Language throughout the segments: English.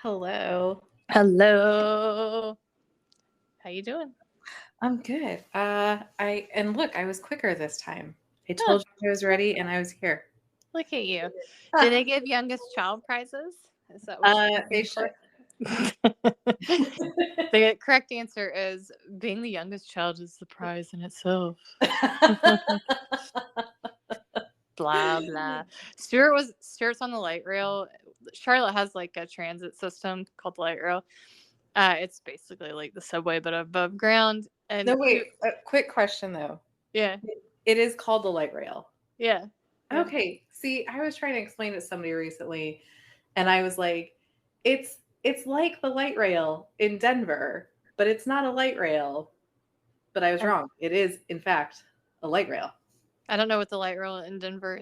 Hello. Hello. How you doing? I'm good. I was quicker this time. I Huh, told you I was ready and I was here. look at you. Do they give youngest child prizes? Is that what you're They looking should. for? The correct answer is being the youngest child is the prize in itself. Blah blah. Stuart's on the light rail. Charlotte has like a transit system called the light rail. It's basically like the subway but above ground. And No, wait. Quick question though. yeah, It is called the light rail. yeah. Okay. See, I was trying to explain it to somebody recently, and I was like, it's like the light rail in Denver, but it's not a light rail. But I was wrong. It is, in fact, a light rail. I don't know what the light rail in Denver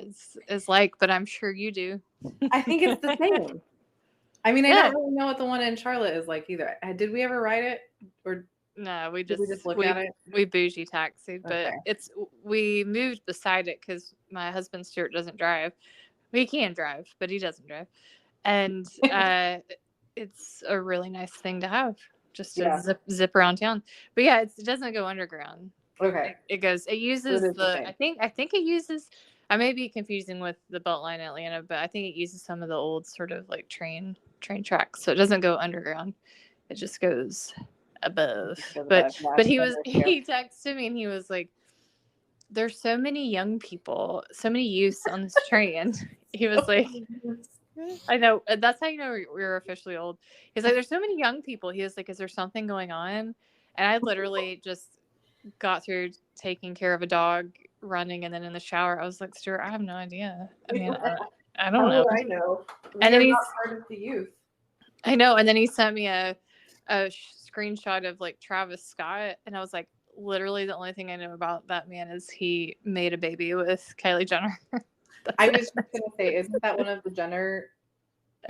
is like, but I'm sure you do. I think it's the same. I mean, I Yeah. don't really know what the one in Charlotte is like either. Did we ever ride it, or No, we did we just just look at it? we bougie taxied, but Okay. we moved beside it because my husband Stuart doesn't drive. He can drive, but he doesn't drive, and it's a really nice thing to have just to Yeah. zip around town. But yeah, it doesn't go underground. Okay. It uses It is the the same. I think it uses. I may be confusing with the Beltline in Atlanta, but I think it uses some of the old sort of like train tracks, so it doesn't go underground. It just goes above. But he texted me and he was like, "There's so many young people, so many youths on this train." He was like, "I know. That's how you know we're officially old." He's like, "There's so many young people." He was like, "Is there something going on?" And I literally just got through taking care of a dog, running, and then in the shower, I was like, "Stuart, I have no idea. I mean, I don't How know." would I know? And then We're not part of the youth. I know. And then he sent me a screenshot of like Travis Scott, and I was like, literally, the only thing I know about that man is he made a baby with Kylie Jenner. I was just gonna say, isn't that one of the Jenner?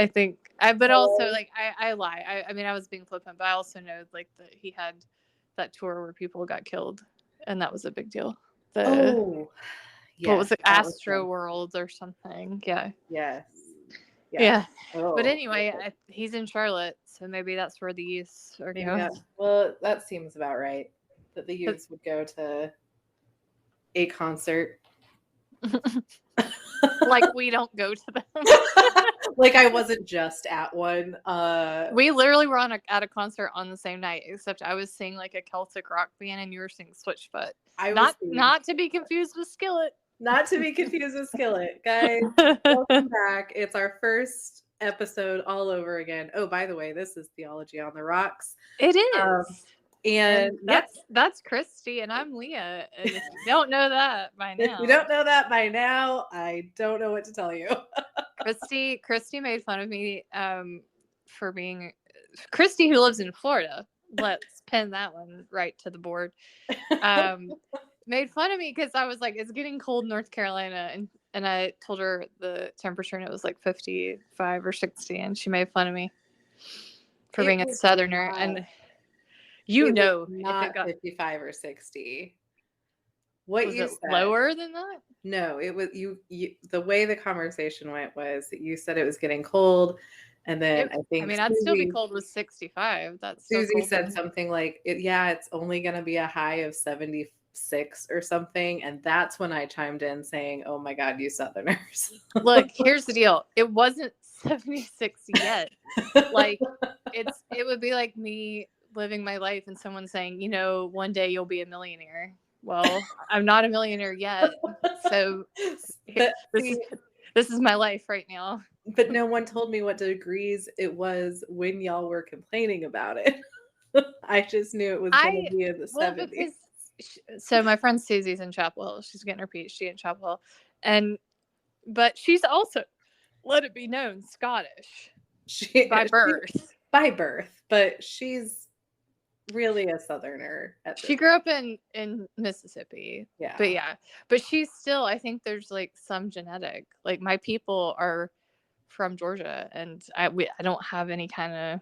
I think. But also, like, I lie. I mean, I was being flippant, but I also know like that he had that tour where people got killed, and that was a big deal. What was it, Astro World or something? Yeah. Yes. Yeah. But anyway, he's in Charlotte, so maybe that's where the youths are going. Well, that seems about right. That the youths would go to a concert. Like we don't go to them. Like I wasn't just at one. We literally were at a concert on the same night, except I was seeing like a Celtic rock band and you were seeing Switchfoot. Not to be confused with Skillet. Not to be confused with Skillet. Guys, welcome back. It's our first episode all over again. Oh, by the way, this is Theology on the Rocks. It is. And that's Christy, and I'm Leah. And if you don't know that by now, I don't know what to tell you. Christy made fun of me for being Christy, who lives in Florida. Let's pin that one right to the board. Made fun of me because I was like, it's getting cold in North Carolina, and I told her the temperature and it was like 55 or 60, and she made fun of me for being a southerner. And you know, not if it got 55 or 60. What was you it said, lower than that? No, it was you. The way the conversation went was that you said it was getting cold, and then I'd still be cold with 65. That's Susie said something like, it's only going to be a high of 76 or something, and that's when I chimed in saying, "Oh my God, you Southerners!" Look, here's the deal: it wasn't 76 yet. Like it would be like me living my life and someone saying, one day you'll be a millionaire. Well, I'm not a millionaire yet, so this is my life right now. But no one told me what degrees it was when y'all were complaining about it. I just knew it was going to be in the 70s. So my friend Susie's in Chapel Hill. She's getting her PhD in Chapel Hill, but she's also, let it be known, Scottish by birth. But she's really a southerner. She grew up in Mississippi. Yeah. But she's still, I think there's like some genetic, like my people are from Georgia, and I don't have any kind of,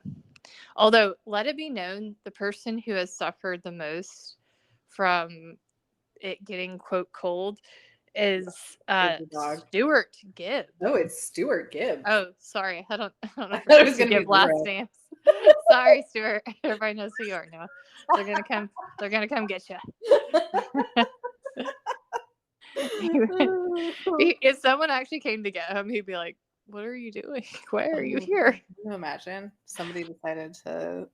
although let it be known, the person who has suffered the most from it getting quote cold is Is the dog. Stuart Gibb. Oh, it's Stuart Gibb. Oh, sorry. I don't know I if thought it we're was supposed to gonna be give last Zero. names. Sorry, Stuart. Everybody knows who you are now. They're gonna come get you. If someone actually came to get him, he'd be like, "What are you doing? Why are you here?" Can you imagine somebody decided to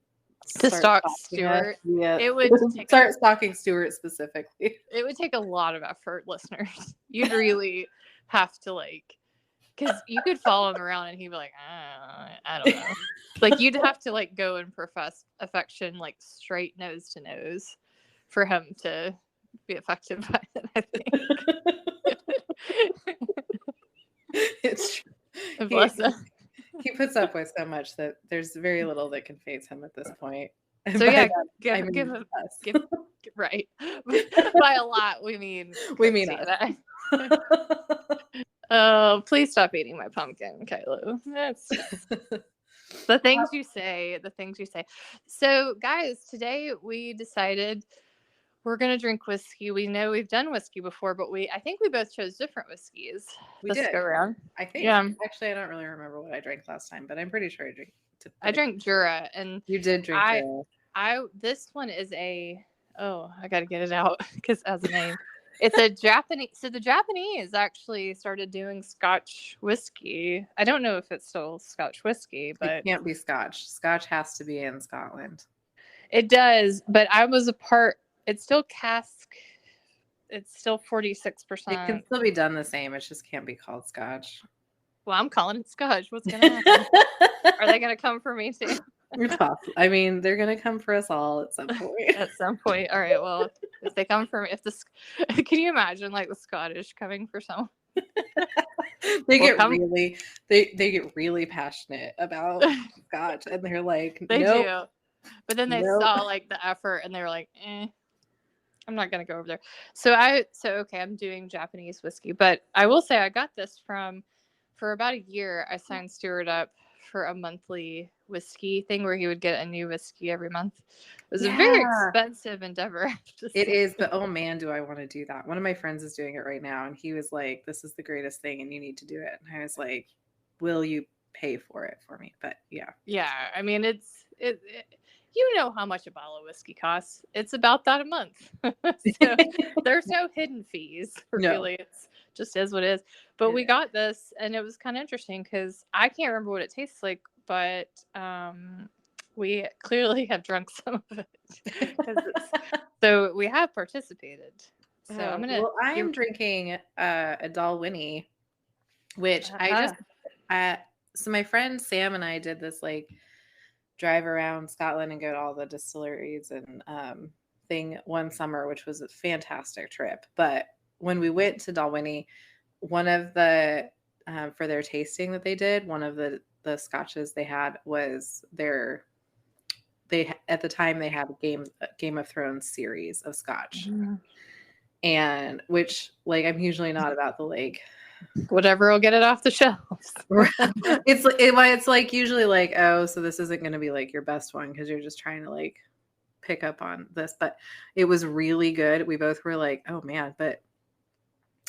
stalk stalking us? Stuart? Yeah. It would take start stalking Stuart specifically. It would take a lot of effort, listeners. You'd really have to because you could follow him around and he'd be like, I don't know. Like you'd have to go and profess affection straight nose to nose for him to be affected by it, I think. It's true. Bless him. He puts up with so much that there's very little that can faze him at this point. So yeah, give him right. By a lot, we mean us. Oh, please stop eating my pumpkin, Kylo. That's the things you say. The things you say. So, guys, today we decided we're gonna drink whiskey. We know we've done whiskey before, but I think we both chose different whiskeys. We did go around. I think. Yeah. Actually, I don't really remember what I drank last time, but I'm pretty sure I drank Jura, and you did drink Jura. This one is I gotta get it out because it has a name. It's a Japanese. So the Japanese actually started doing Scotch whiskey. I don't know if it's still Scotch whiskey, but it can't be Scotch. Scotch has to be in Scotland. It does, but I was a part. It's still cask. It's still 46%. It can still be done the same. It just can't be called Scotch. Well, I'm calling it Scotch. What's gonna happen? Are they gonna come for me too? It's possible. I mean, they're gonna come for us all at some point. At some point. All right. Well, if they come for me, can you imagine the Scottish coming for someone? They get really passionate about Scotch, and they're like, they nope. do. But then they saw the effort, and they were like, I'm not gonna go over there. So okay, I'm doing Japanese whiskey, but I will say I got this for about a year. I signed Stuart up for a monthly whiskey thing where he would get a new whiskey every month. It was a very expensive endeavor. It is, but oh man, do I want to do that. One of my friends is doing it right now, and he was like, this is the greatest thing and you need to do it. And I was like, will you pay for it for me? But yeah. I mean, you know how much a bottle of whiskey costs. It's about that a month. So there's no hidden fees. Really, it's just is what it is. But we got this, and it was kind of interesting because I can't remember what it tastes like, but we clearly have drunk some of it. So we have participated. So I am drinking a Dalwhinnie, which so my friend Sam and I did this drive around Scotland and go to all the distilleries and thing one summer, which was a fantastic trip. But when we went to Dalwhinnie, one of the for their tasting that they did, one of the scotches they had was at the time they had a Game of Thrones series of scotch. Mm-hmm. And which I'm usually not about the whatever will get it off the shelves. it's usually oh, so this isn't going to be your best one because you're just trying to pick up on this. But it was really good. We both were like, oh man, but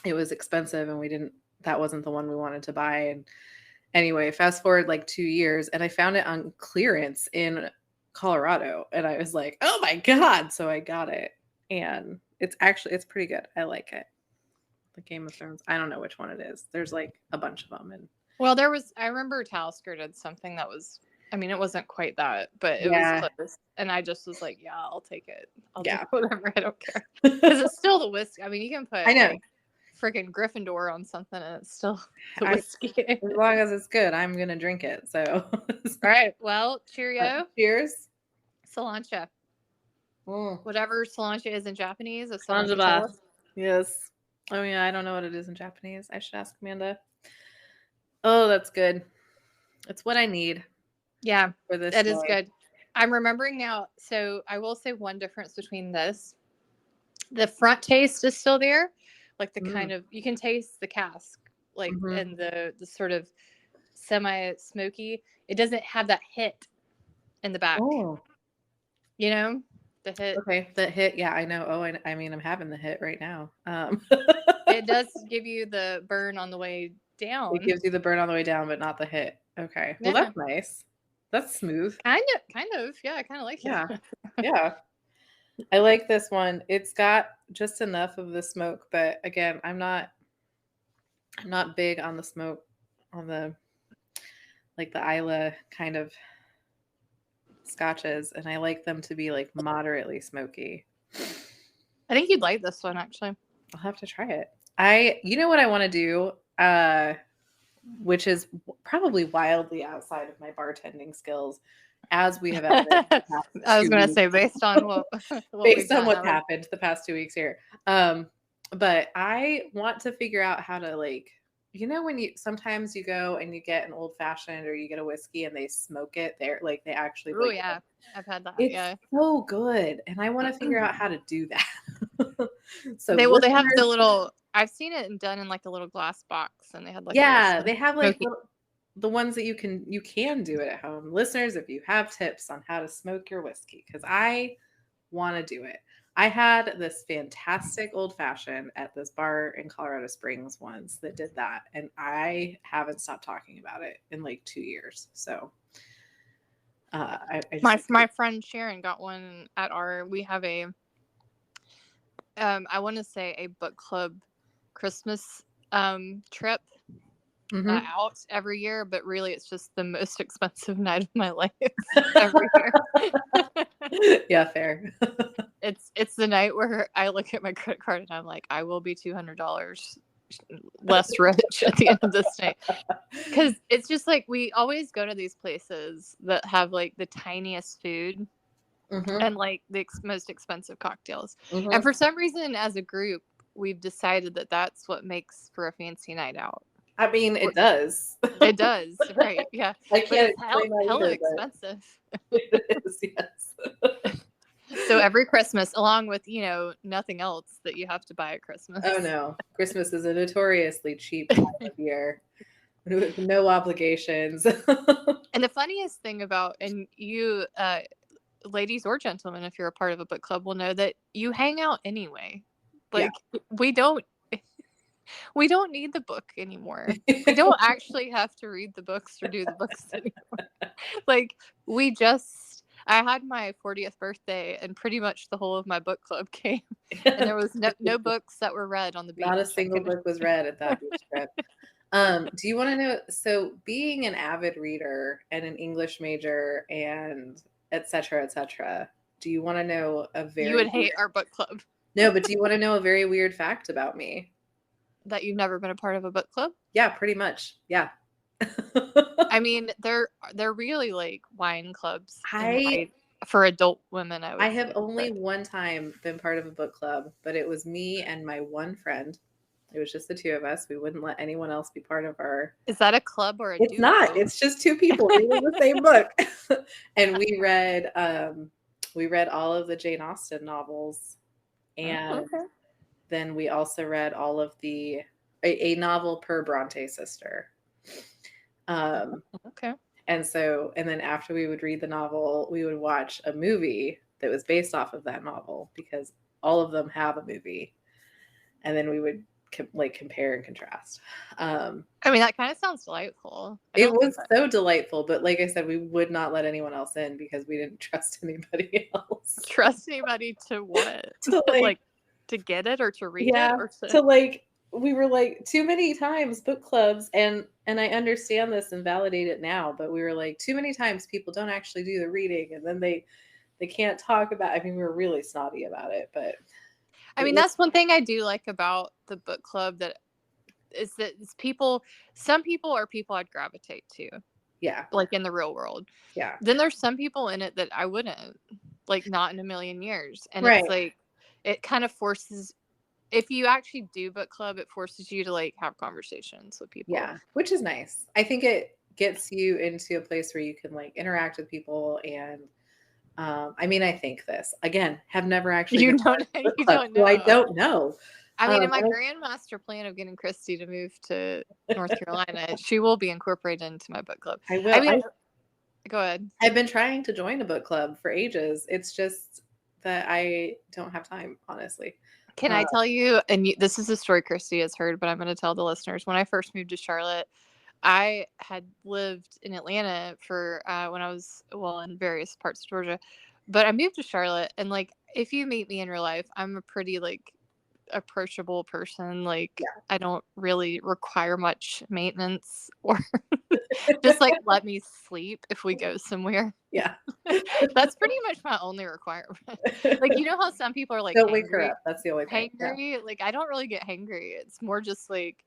it was expensive and that wasn't the one we wanted to buy. And anyway, fast forward 2 years and I found it on clearance in Colorado and I was like, oh my God. So I got it and it's pretty good. I like it. The Game of Thrones. I don't know which one it is. There's a bunch of them. And I remember Talisker did something that was, I mean, it wasn't quite that, but it was close. And I just was like, yeah, I'll take it. I'll take whatever. I don't care. Because it's still the whiskey. I mean, you can put freaking Gryffindor on something and it's still the whiskey. As long as it's good, I'm going to drink it. So. All right. Well, cheerio. Cheers. Cilantro. Mm. Whatever cilantro is in Japanese. Yes. Oh yeah, I don't know what it is in Japanese. I should ask Amanda. Oh, that's good. It's what I need. Yeah, for this. That is good. I'm remembering now. So I will say one difference between this. The front taste is still there. The kind of, you can taste the cask, and the sort of semi-smoky. It doesn't have that hit in the back. Oh. You know? The hit. Okay, the hit. Yeah, I know. Oh, I mean, I'm having the hit right now. It does give you the burn on the way down. It gives you the burn on the way down, but not the hit. Okay. Well, Yeah. that's nice. That's smooth. Kind of. Yeah, I kind of like Yeah. it. Yeah. I like this one. It's got just enough of the smoke, but again, I'm not big on the smoke on the like the Isla kind of scotches, and I like them to be like moderately smoky. I think you'd like this one, actually. I'll have to try it. You know what I want to do, which is probably wildly outside of my bartending skills, as we have evidence. I was going to say, based on what based on what's happened the past 2 weeks here. But I want to figure out how to like, when sometimes you go and you get an old fashioned or you get a whiskey and they smoke it there, like they actually. Oh yeah, I've had that. It's so good, and I want to figure out how to do that. So they have the little. I've seen it done in like a little glass box, and they had like they have like the ones that you can do it at home. Listeners, if you have tips on how to smoke your whiskey, because I want to do it. I had this fantastic old fashioned at this bar in Colorado Springs once that did that, and I haven't stopped talking about it in like 2 years. So my friend Sharon got one at we have a I want to say a book club Christmas trip out every year, but really it's just the most expensive night of my life every year. Yeah, fair. It's the night where I look at my credit card and I'm like, I will be $200 less rich at the end of this night, because it's just like we always go to these places that have like the tiniest food and like the most expensive cocktails, and for some reason as a group we've decided that that's what makes for a fancy night out. I mean, it does. It does, right? Yeah. I can't explain that hella expensive. It is, yes. So every Christmas, along with, nothing else that you have to buy at Christmas. Oh, no. Christmas is a notoriously cheap time of year. With no obligations. And the funniest thing about, and you, ladies or gentlemen, if you're a part of a book club, will know that you hang out anyway. Like, we don't need the book anymore. We don't actually have to read the books or do the books anymore. Like, I had my 40th birthday and pretty much the whole of my book club came. And there was no books that were read on the beach. Not a single book was read at that beach trip. Do you want to know, so being an avid reader and an English major and et cetera, do you want to know you would hate our book club. No, but do you want to know a very weird fact about me? That you've never been a part of a book club? Yeah, pretty much. Yeah. I mean, they're really like wine clubs for adult women. I have only one time been part of a book club, but it was me and my one friend. It was just the two of us. We wouldn't let anyone else be part of our. Is that a club or a? It's not. It's just two people reading the same book, and we read all of the Jane Austen novels, and then we also read all of a novel per Bronte sister. And then after we would read the novel, we would watch a movie that was based off of that novel, because all of them have a movie, and then we would compare and contrast. I mean, that kind of sounds delightful. It was so delightful, but like I said, we would not let anyone else in because we didn't trust anybody else. Trust anybody to what? To get it or to read it? Or we were like, too many times book clubs, and I understand this and validate it now, but we were like, too many times people don't actually do the reading, and then they can't talk about. I mean, we were really snotty about it, but I mean, that's one thing I do like about the book club, that is that some people are people I'd gravitate to. Yeah. Like in the real world. Yeah. Then there's some people in it that I wouldn't, like, not in a million years. And it's like, it kind of forces, if you actually do book club, it forces you to like have conversations with people. Yeah. Which is nice. I think it gets you into a place where you can like interact with people. And I mean, I think this, again, have never actually. You don't know. So I don't know. I mean, in my grandmaster plan of getting Christy to move to North Carolina, she will be incorporated into my book club. I will. Go ahead. I've been trying to join a book club for ages. It's just that I don't have time, honestly. Can I tell you, and this is a story Christy has heard, but I'm going to tell the listeners. When I first moved to Charlotte, I had lived in Atlanta for when I was, well, in various parts of Georgia, but I moved to Charlotte, and like, if you meet me in real life, I'm a pretty like approachable person. Like, I don't really require much maintenance, or just like let me sleep if we go somewhere. Yeah. That's pretty much my only requirement. Like, you know how some people are like Don't wake her hangry? up. That's the only thing. Yeah. Hangry? Like, I don't really get hangry. It's more just like,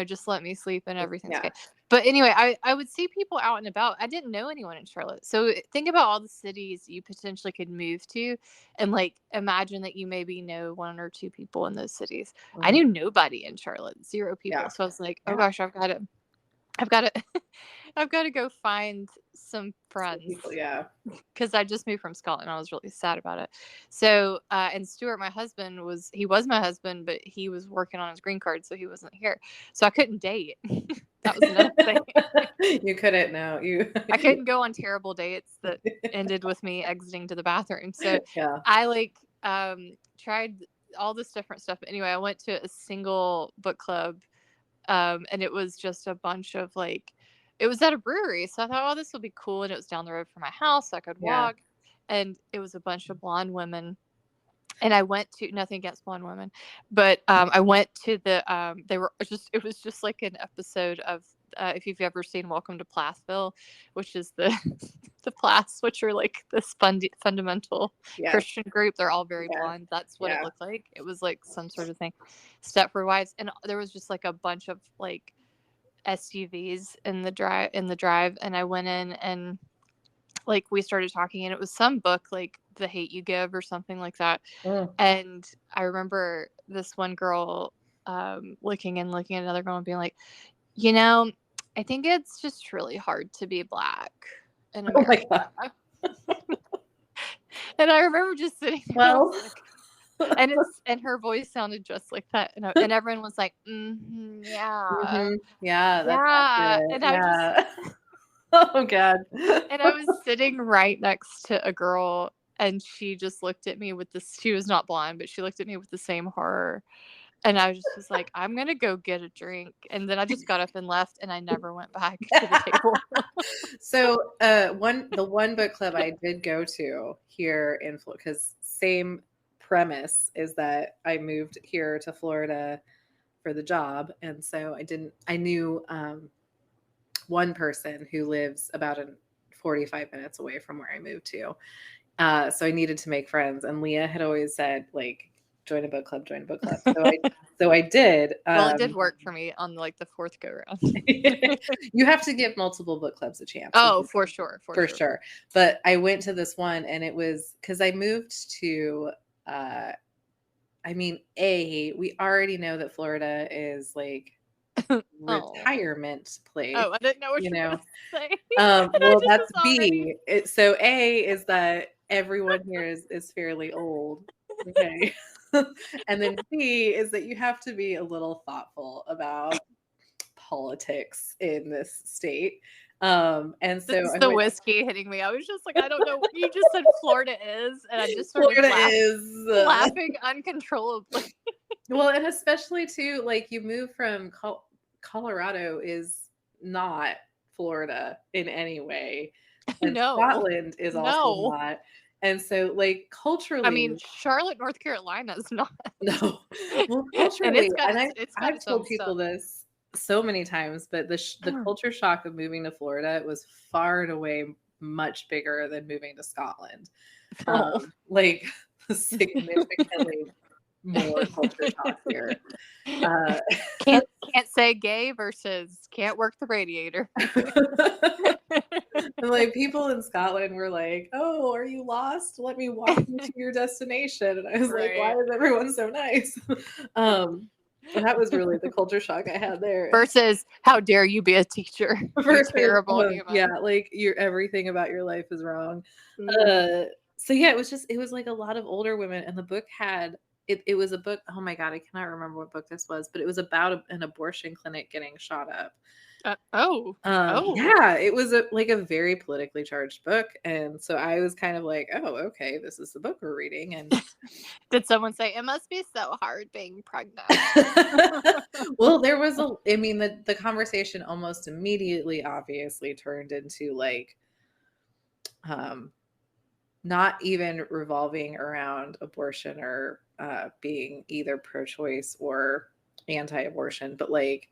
just let me sleep and everything's Yeah. okay. But anyway, I would see people out and about. I didn't know anyone in Charlotte. So think about all the cities you potentially could move to, and like imagine that you maybe know one or two people in those cities. I knew nobody in Charlotte, 0 people. Yeah. So I was like, oh gosh, I've got to I've got to go find some friends. People, yeah. Because I just moved from Scotland. I was really sad about it. So, and Stuart, my husband, was my husband, but he was working on his green card, so he wasn't here. So I couldn't date. That was another thing. You couldn't, no. I couldn't go on terrible dates that ended with me exiting to the bathroom. So I like tried all this different stuff. But anyway, I went to a single book club, and it was just a bunch of like, it was at a brewery. So I thought, oh, this will be cool. And it was down the road from my house. So I could walk. And it was a bunch of blonde women. And I went to, nothing against blonde women, but I went to the, it was just like an episode of, if you've ever seen Welcome to Plathville, which is the Plaths, which are like this fundamental Christian group. They're all very blonde. That's what it looked like. It was like some sort of thing. Stepford Wives. And there was just like a bunch of like SUVs in the drive. And I went in and like we started talking, and it was some book like The Hate You Give or something like that. And I remember this one girl looking at another girl and being like, I think it's just really hard to be Black in America. Oh my God. And I remember just sitting there, well, and her voice sounded just like that, and everyone was like, yeah, yeah, that's accurate. and I just. Oh God. And I was sitting right next to a girl, and she just looked at me with this, she was not blonde, but she looked at me with the same horror. And I was like, I'm going to go get a drink. And then I just got up and left, and I never went back to the table. So the one book club I did go to here in Florida, because same premise is that I moved here to Florida for the job. And so I knew one person who lives about 45 minutes away from where I moved to. So I needed to make friends. And Leah had always said, like, join a book club. So I did. Well, it did work for me on like the 4th go round. You have to give multiple book clubs a chance. Oh, for sure. For sure. But I went to this one, and it was because I moved to, we already know that Florida is like retirement place. Oh, I didn't know what you were going to say. Well, that's B. So A is that everyone here is fairly old. Okay. And then B is that you have to be a little thoughtful about politics in this state. And so this is the whiskey hitting me. I was just like, I don't know what you just said Florida is, and I just started laughing uncontrollably. Well, and especially too, like, you move from Colorado is not Florida in any way. And Scotland is also not. And so, like, culturally, I mean, Charlotte, North Carolina is not. No. Well, culturally, I've told people this so many times, but the culture shock of moving to Florida was far and away much bigger than moving to Scotland. Like, significantly more culture shock here. Can't say gay versus can't work the radiator. And like, people in Scotland were like, "Oh, are you lost? Let me walk you to your destination." And I was like, "Why is everyone so nice?" And that was really the culture shock I had there. Versus, how dare you be a teacher? You're terrible. Like, everything about your life is wrong. So yeah, it was like a lot of older women, and the book had it was a book. Oh my God, I cannot remember what book this was, but it was about an abortion clinic getting shot up. Oh. Yeah, it was like a very politically charged book, and so I was kind of like, oh, okay, this is the book we're reading. And Did someone say it must be so hard being pregnant? well, there was I mean, the conversation almost immediately obviously turned into like not even revolving around abortion or being either pro-choice or anti-abortion, but like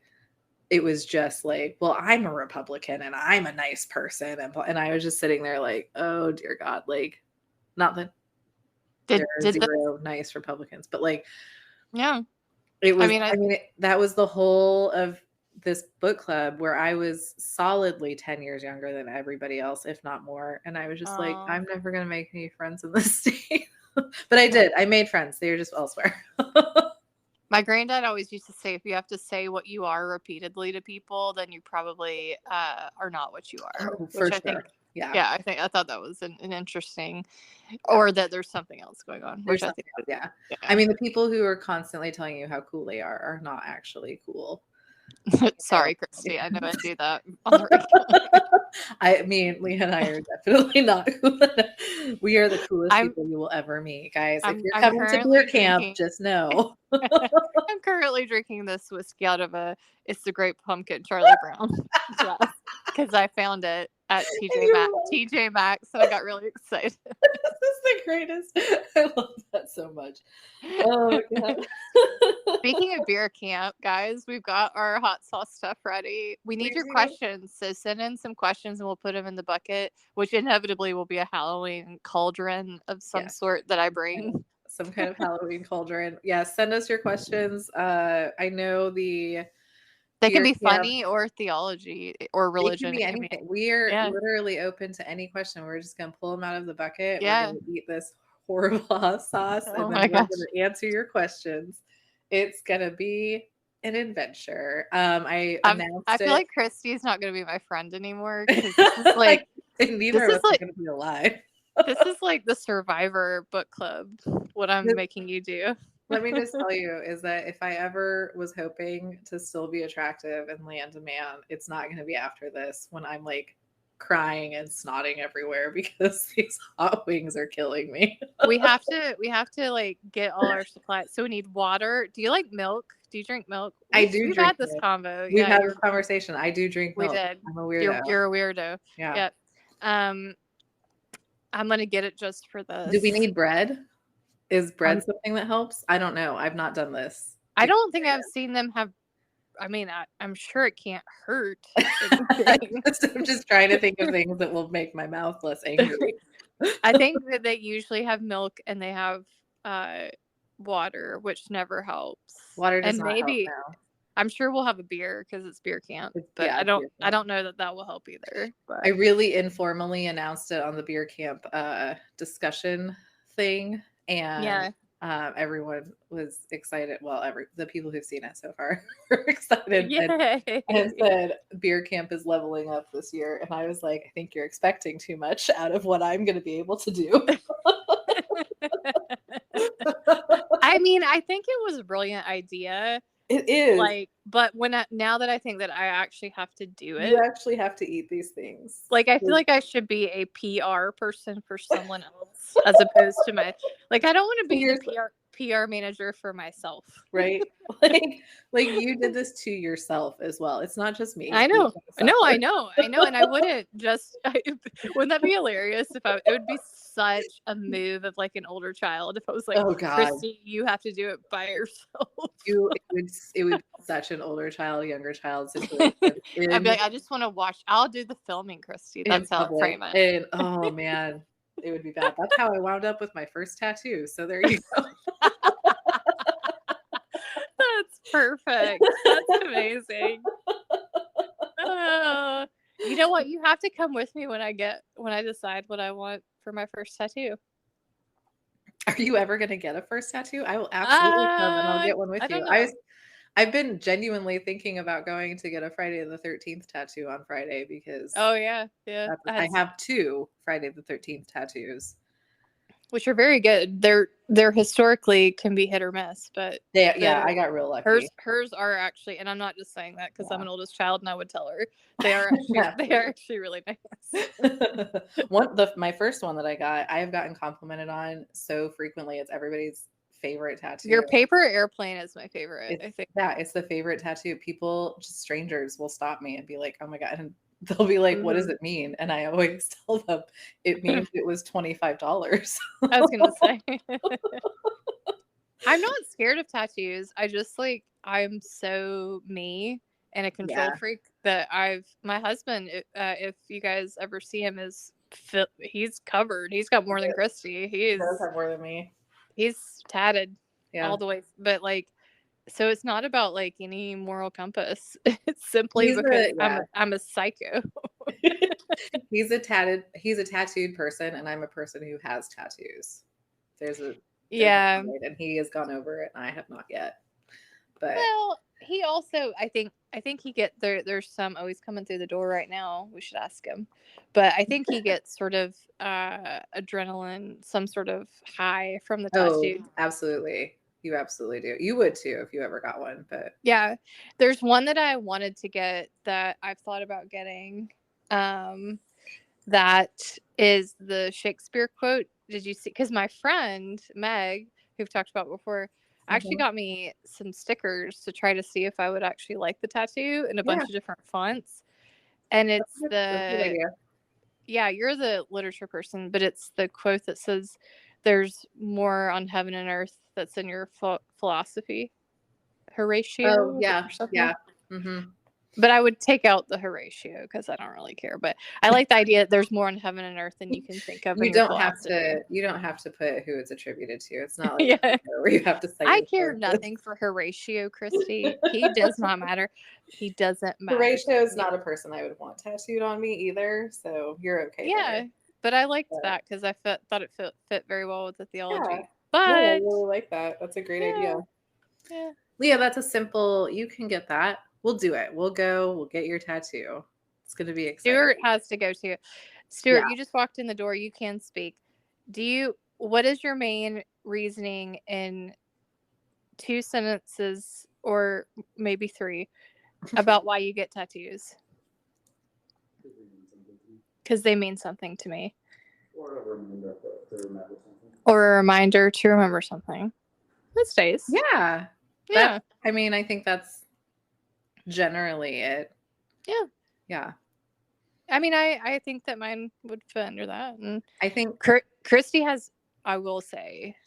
it was just like, well, I'm a Republican and I'm a nice person, and I was just sitting there like, oh dear God, like not that there are zero nice Republicans, but like, yeah, it was. That was the whole of this book club where I was solidly 10 years younger than everybody else, if not more. And I was just like, I'm never going to make any friends in this state. But I did. I made friends. They were just elsewhere. My granddad always used to say, if you have to say what you are repeatedly to people, then you probably are not what you are. Oh, for sure. Yeah, I thought that was an interesting, or that there's something else going on. Which I think, yeah. I mean, the people who are constantly telling you how cool they are not actually cool. Sorry, Christy. I know I do that on the regular. I mean, Leah and I are definitely not cool. We are the coolest people you will ever meet, guys. If you're coming to beer camp, just know. I'm currently drinking this whiskey out of it's the Great Pumpkin Charlie Brown because I found it at TJ Maxx, and I got really excited. This is the greatest. I love that so much. Oh my God. Speaking of beer camp, guys, we've got our hot sauce stuff ready. We need your questions, so send in some questions and we'll put them in the bucket, which inevitably will be a Halloween cauldron of some sort that I bring. Some kind of Halloween cauldron. Yeah, send us your questions. I know they can be funny or theology or religion. It can be anything. We are literally open to any question. We're just going to pull them out of the bucket. Yeah. We're going to eat this horrible hot sauce, and then we're going to answer your questions. It's going to be an adventure. I feel like Christy's not going to be my friend anymore. This is like, neither of us are going to be alive. This is like the Survivor book club, what I'm making you do. Let me just tell you is that if I ever was hoping to still be attractive and land a man, it's not going to be after this when I'm like crying and snotting everywhere because these hot wings are killing me. we have to like get all our supplies. So we need water. Do you like milk? Do you drink milk? I do. We've had this combo. We've had a conversation. I do drink milk. We did. I'm a weirdo. You're a weirdo. Yeah. Yep. I'm gonna get it just for this. Do we need bread? Is bread something that helps? I don't know. I've not done this. I don't think I've seen them have. I mean, I'm sure it can't hurt. I'm just trying to think of things that will make my mouth less angry. I think that they usually have milk and they have water, which never helps. Water does not help now. I'm sure we'll have a beer because it's beer camp, but I don't know that will help either. But. I really informally announced it on the beer camp discussion thing, and everyone was excited. Well, the people who've seen it so far were excited and said beer camp is leveling up this year. And I was like, I think you're expecting too much out of what I'm going to be able to do. I mean, I think it was a brilliant idea. It is. Like, but now that I think that I actually have to do it. You actually have to eat these things. Like, I feel like I should be a PR person for someone else as opposed to I don't want to be the PR manager for myself. Right? like you did this to yourself as well. It's not just me. I know. No, I know. And I wouldn't wouldn't that be hilarious if it would be such a move of like an older child if I was like, oh God, Christy, you have to do it by yourself. It would be such an older child, younger child situation. I'd be like, I just want to watch. I'll do the filming, Christy. That's how I frame it. And oh man, it would be bad. That's how I wound up with my first tattoo. So there you go. That's perfect. That's amazing. You know what? You have to come with me when I decide what I want for my first tattoo. Are you ever going to get a first tattoo? I will absolutely come and I'll get one with you. I've been genuinely thinking about going to get a Friday the 13th tattoo on Friday because I have 2 Friday the 13th tattoos. which are very good. They're historically can be hit or miss, but I got real lucky. hers are actually, and I'm not just saying that because I'm Yeah. an oldest child and I would tell her they are actually really nice. My first one that I got, I have gotten complimented on so frequently. It's everybody's favorite tattoo. Your paper airplane is my favorite. I think it's the favorite tattoo. People, just strangers, will stop me and be like, "Oh my god!" And they'll be like, "What does it mean?" And I always tell them it means it was $25. I was gonna say. I'm not scared of tattoos. I just like I'm so me and a control freak that my husband, if you guys ever see him, he's covered. He's got more than Christy. He does have more than me. He's tatted all the way, but like, so it's not about like any moral compass. It's simply because I'm a psycho. He's a tattooed person, and I'm a person who has tattoos. There's and he has gone over it, and I have not yet. But well, he also, I think he there's some he's coming through the door right now. We should ask him. But I think he gets sort of adrenaline, some sort of high from the tattoo. Oh, absolutely. You absolutely do. You would too if you ever got one. But yeah, there's one that I wanted to get that I've thought about getting. That is the Shakespeare quote. Did you see? Because my friend Meg, who we've talked about before, actually got me some stickers to try to see if I would actually like the tattoo in a bunch of different fonts. And it's you're the literature person, but it's the quote that says, "There's more on heaven and earth that's in your philosophy." Horatio. Oh yeah, yeah. Mm-hmm. But I would take out the Horatio because I don't really care. But I like the idea that there's more in heaven and earth than you can think of. You don't have to put who it's attributed to. It's not like where you have to cite. I care nothing for Horatio, Christy. He does not matter. He doesn't matter. Horatio is not a person I would want tattooed on me either. So you're okay. Yeah, but I liked that because I thought it fit very well with the theology. Yeah. But I really like that. That's a great idea. Yeah. Leah, that's a simple. You can get that. We'll do it. We'll go. We'll get your tattoo. It's going to be exciting. Stuart has to go too. Stuart, you just walked in the door. You can speak. What is your main reasoning in 2 sentences or maybe 3 about why you get tattoos? Because they mean something to me. Or a reminder to remember something. Or a reminder to remember something. That stays. Yeah. Yeah. I mean, I think that's generally it. Yeah. Yeah. I mean, I think that mine would fit under that. And I think Christy has, I will say,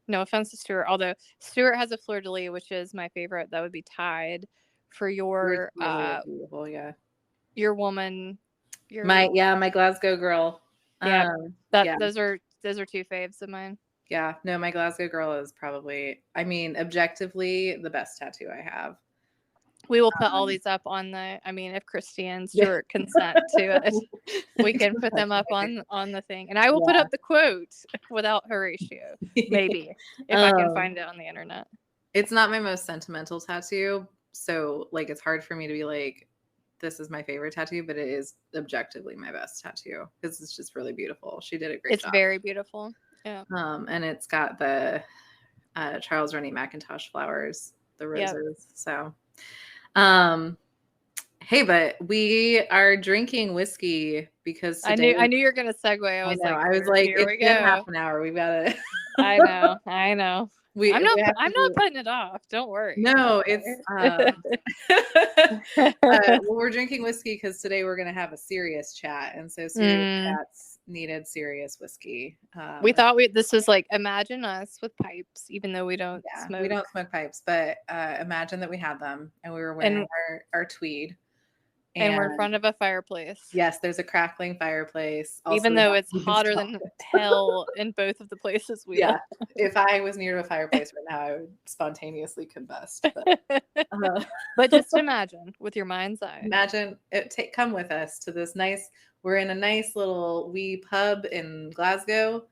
no offense to Stuart, although Stuart has a fleur-de-lis, which is my favorite. That would be tied for your beautiful, your woman. My Glasgow girl. Yeah. Those are 2 faves of mine. Yeah. No, my Glasgow girl is probably, I mean, objectively the best tattoo I have. We will put all these up on if Christy and Stuart consent to it, we can put them up on the thing. And I will put up the quote without Horatio, maybe, if I can find it on the internet. It's not my most sentimental tattoo. So, like, it's hard for me to be like, this is my favorite tattoo, but it is objectively my best tattoo because it's just really beautiful. She did a great job. It's very beautiful. Yeah. And it's got the Charles Rennie Mackintosh flowers, the roses. So, hey, but we are drinking whiskey because today, I knew you were gonna segue. I was like, it's been half an hour. We gotta. I know. I'm not putting it off. Don't worry. No, it's well, we're drinking whiskey because today we're gonna have a serious chat, and so serious chats needed serious whiskey. We thought this was like, imagine us with pipes, even though we don't smoke. We don't smoke pipes, but imagine that we had them and we were wearing our tweed. And we're in front of a fireplace. Yes, there's a crackling fireplace. Also, even though it's hotter than hell in both of the places we live. If I was near a fireplace right now, I would spontaneously combust. But just imagine with your mind's eye. Imagine it. Come with us to this we're in a nice little wee pub in Glasgow.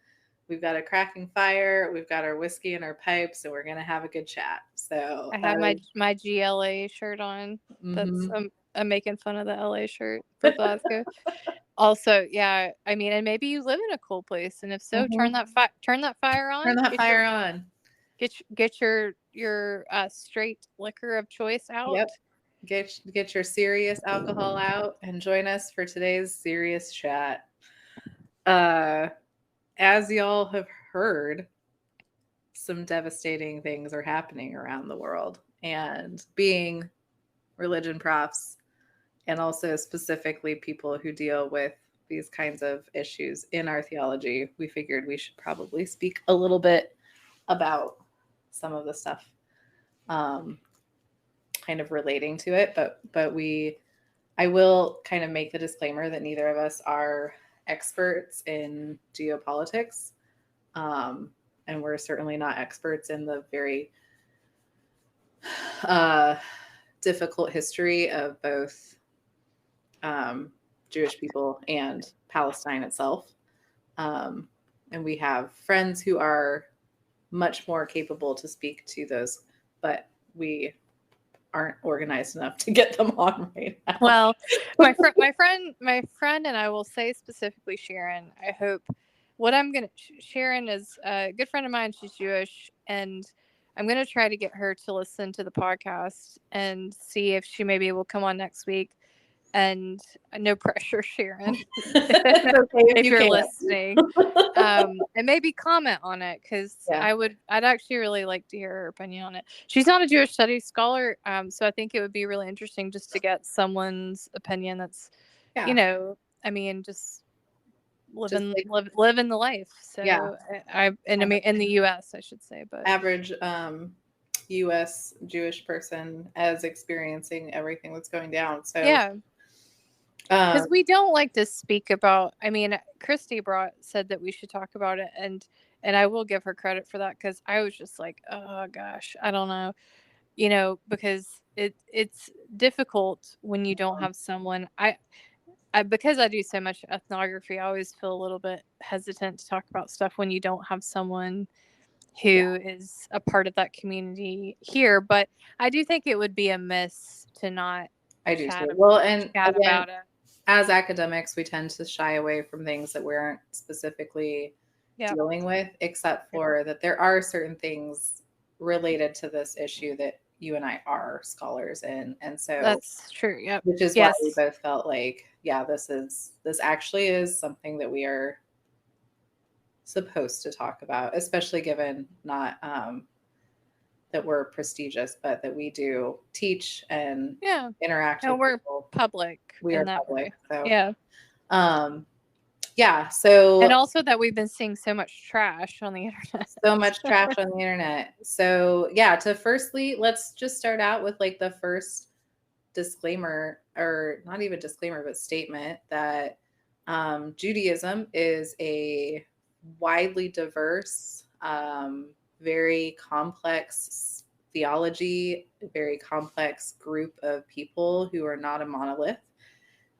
We've got a cracking fire. We've got our whiskey and our pipes, and we're gonna have a good chat. So I have my GLA shirt on. That's I'm making fun of the LA shirt for Glasgow. Also, yeah, I mean, and maybe you live in a cool place, and if so, turn that fire on. Turn that fire on. Get your straight liquor of choice out. Yep. Get your serious alcohol out and join us for today's serious chat. As y'all have heard, some devastating things are happening around the world, and being religion profs and also specifically people who deal with these kinds of issues in our theology, we figured we should probably speak a little bit about some of the stuff kind of relating to it, but I will kind of make the disclaimer that neither of us are experts in geopolitics, and we're certainly not experts in the very difficult history of both Jewish people and Palestine itself. And we have friends who are much more capable to speak to those, but we aren't organized enough to get them on right now. Well, my friend, and I will say specifically Sharon. I hope Sharon is a good friend of mine. She's Jewish, and I'm gonna try to get her to listen to the podcast and see if she maybe will come on next week. And no pressure, Sharon, if you're listening, and maybe comment on it, because I'd actually really like to hear her opinion on it. She's not a Jewish studies scholar, so I think it would be really interesting just to get someone's opinion that's, I mean, just living the life. So in the U.S., I should say, but average U.S. Jewish person as experiencing everything that's going down. So yeah. Because we don't like to speak about. I mean, Christy said that we should talk about it, and I will give her credit for that, because I was just like, oh gosh, I don't know, because it's difficult when you don't have someone. I because I do so much ethnography, I always feel a little bit hesitant to talk about stuff when you don't have someone who is a part of that community here. But I do think it would be a miss to not. I do too. Well, and about it. As academics, we tend to shy away from things that we aren't specifically dealing with, except for that there are certain things related to this issue that you and I are scholars in. And so that's true. Yep. Which is why we both felt like, this actually is something that we are supposed to talk about, especially given not that we're prestigious, but that we do teach and interact with we're people. Public. We are public. So so and also that we've been seeing so much trash on the internet. So to firstly, let's just start out with like the first disclaimer, or not even disclaimer, but statement that Judaism is a widely diverse, very complex theology, a very complex group of people who are not a monolith.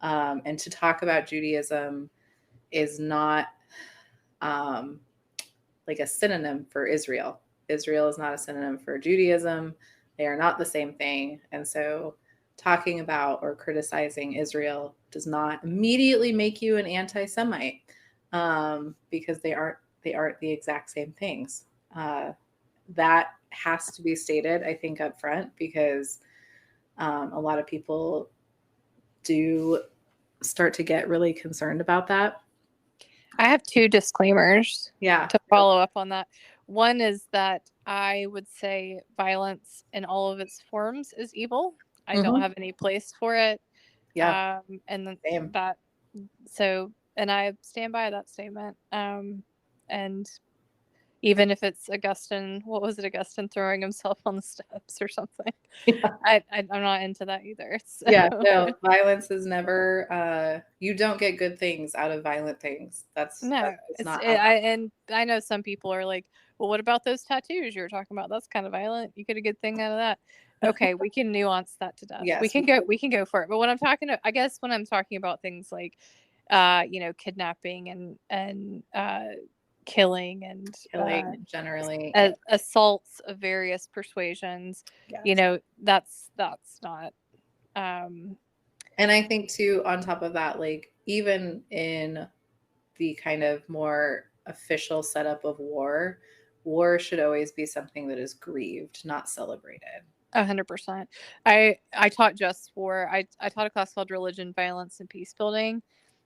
And to talk about Judaism is not like a synonym for Israel. Israel is not a synonym for Judaism. They are not the same thing. And so talking about or criticizing Israel does not immediately make you an anti-Semite, because they aren't the exact same things. That has to be stated, I think, up front, because a lot of people do start to get really concerned about that. I have two disclaimers to follow up on that. One is that I would say violence in all of its forms is evil. I don't have any place for it. Yeah. And that, so, and I stand by that statement. And even if it's Augustine, what was it? Augustine throwing himself on the steps or something. Yeah. I'm not into that either. So. Yeah, no, violence is never, you don't get good things out of violent things. That's not. And I know some people are like, well, what about those tattoos you were talking about? That's kind of violent. You get a good thing out of that. Okay, we can nuance that to death. Yes, we can go for it. But when I'm talking about things like, kidnapping and killing and generally assaults of various persuasions, that's not. And I think too, on top of that, like, even in the kind of more official setup of war should always be something that is grieved, not celebrated. 100%. I taught just war. I taught a class called Religion, Violence, and Peace Building,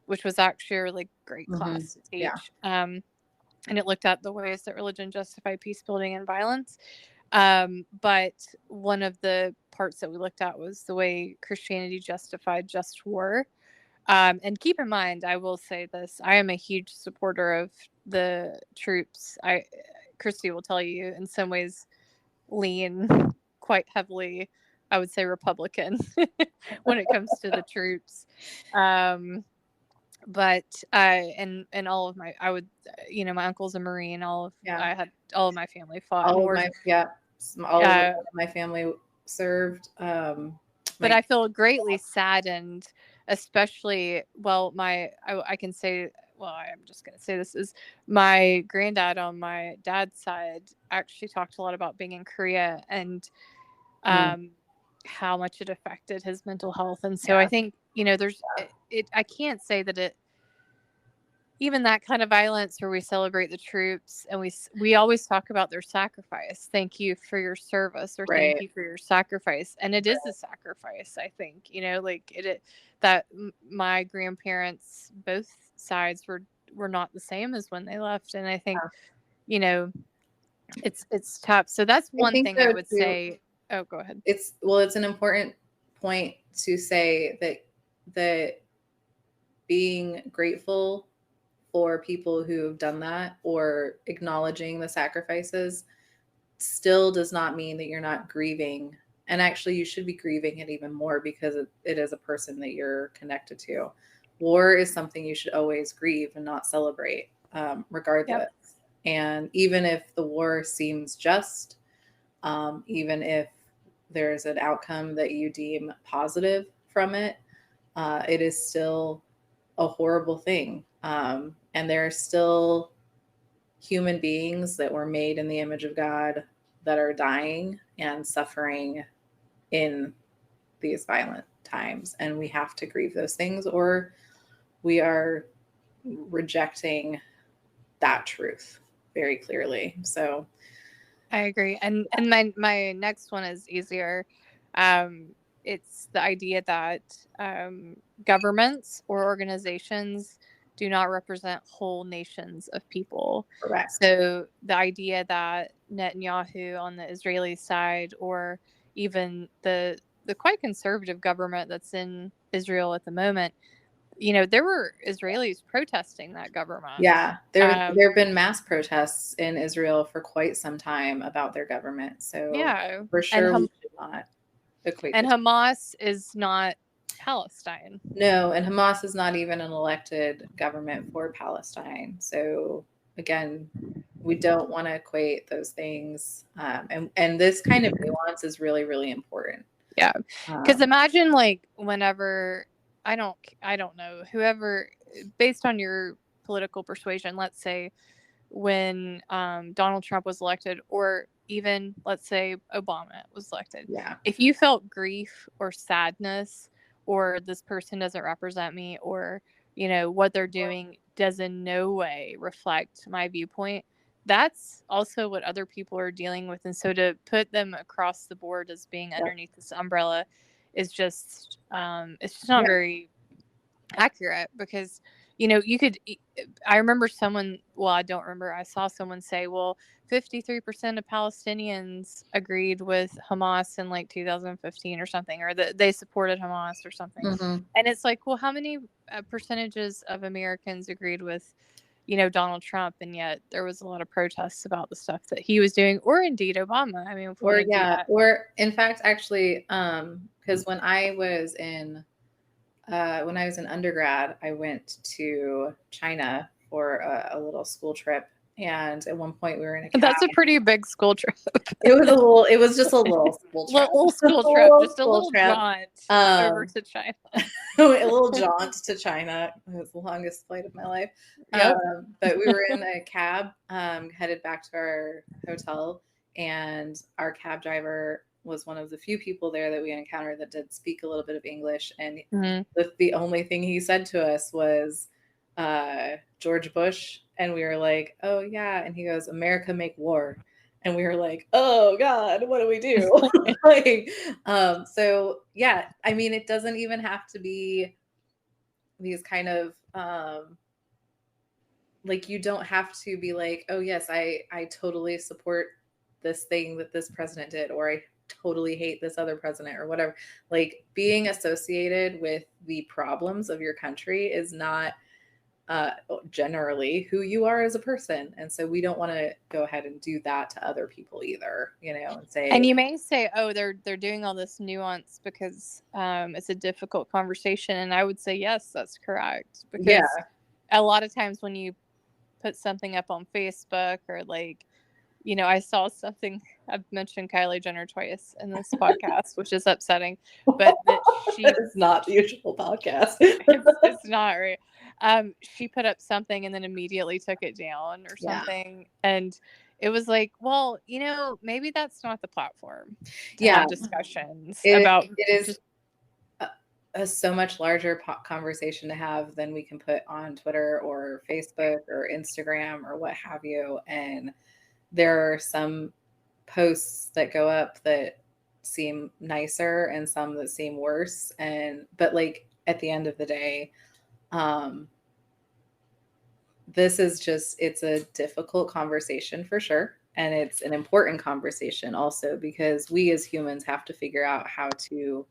which was actually a really great class to teach. Yeah. And it looked at the ways that religion justified peace building and violence. But one of the parts that we looked at was the way Christianity justified just war. And keep in mind, I will say this: I am a huge supporter of the troops. Christy will tell you, in some ways, lean quite heavily, I would say, Republican when it comes to the troops. But and all of my, I would, my uncle's a Marine. I had all of my family fought in wars. All of my family served. But I feel greatly saddened, especially, I can say, I'm just going to say this is my granddad on my dad's side actually talked a lot about being in Korea and how much it affected his mental health. And so I think, I can't say that even that kind of violence where we celebrate the troops and we always talk about their sacrifice. Thank you for your service, or thank you for your sacrifice. And it is a sacrifice, I think, that my grandparents, both sides were not the same as when they left. And I think, it's tough. So that's one thing I would say. Oh, go ahead. It's an important point to say that being grateful for people who have done that, or acknowledging the sacrifices, still does not mean that you're not grieving. And actually, you should be grieving it even more, because it is a person that you're connected to. War is something you should always grieve and not celebrate, regardless. Yep. And even if the war seems just, even if there's an outcome that you deem positive from it, it is still a horrible thing. And there are still human beings that were made in the image of God that are dying and suffering in these violent times. And we have to grieve those things, or we are rejecting that truth very clearly. So I agree. And my next one is easier. It's the idea that governments or organizations do not represent whole nations of people. Correct. So the idea that Netanyahu on the Israeli side, or even the quite conservative government that's in Israel at the moment, there were Israelis protesting that government. Yeah, there have been mass protests in Israel for quite some time about their government. So yeah, for sure, we should not equate. And Hamas is not Palestine. No, and Hamas is not even an elected government for Palestine. So again, we don't want to equate those things. And this kind of nuance is really, really important. Yeah, because imagine whenever, I don't know, whoever, based on your political persuasion, let's say when Donald Trump was elected, or even let's say Obama was elected. Yeah. If you felt grief or sadness, or this person doesn't represent me, or what they're doing does in no way reflect my viewpoint, that's also what other people are dealing with. And so to put them across the board as being underneath this umbrella is just it's just not very accurate, because you could, I remember someone, I don't remember, I saw someone say, 53% of Palestinians agreed with Hamas in 2015 or something, or that they supported Hamas or something. Mm-hmm. And it's how many percentages of Americans agreed with Donald Trump? And yet there was a lot of protests about the stuff that he was doing, or indeed Obama. I mean, or in fact, actually, because when I was in undergrad, I went to China for a little school trip. And at one point we were in a cab. That's a pretty big school trip. It was just a little school trip. Just a little jaunt over to China. A little jaunt to China. It was the longest flight of my life. Yep. But we were in a cab headed back to our hotel, and our cab driver was one of the few people there that we encountered that did speak a little bit of English. And Mhm. the only thing he said to us was George Bush. And we were like, oh, yeah. And he goes, America make war. And we were like, oh, God, what do we do? Like, so, yeah, I mean, it doesn't even have to be these kind of like, you don't have to be like, oh, yes, I totally support this thing that this president did, or I totally hate this other president or whatever. Like, being associated with the problems of your country is not generally who you are as a person. And so we don't want to go ahead and do that to other people either, you know, and say, And you may say, oh, they're doing all this nuance because it's a difficult conversation. And I would say, yes, that's correct. Because yeah, a lot of times when you put something up on Facebook or like, you know, I saw something, I've mentioned Kylie Jenner twice in this podcast, which is upsetting, but that it's not the usual podcast. it's not right. She put up something and then immediately took it down or something. And it was like, well, you know, maybe that's not the platform to have discussions about it is a so much larger conversation to have than we can put on Twitter or Facebook or Instagram or what have you. And there are some posts that go up that seem nicer and some that seem worse. But like at the end of the day, this is just, it's a difficult conversation for sure. And it's an important conversation also, because we as humans have to figure out how to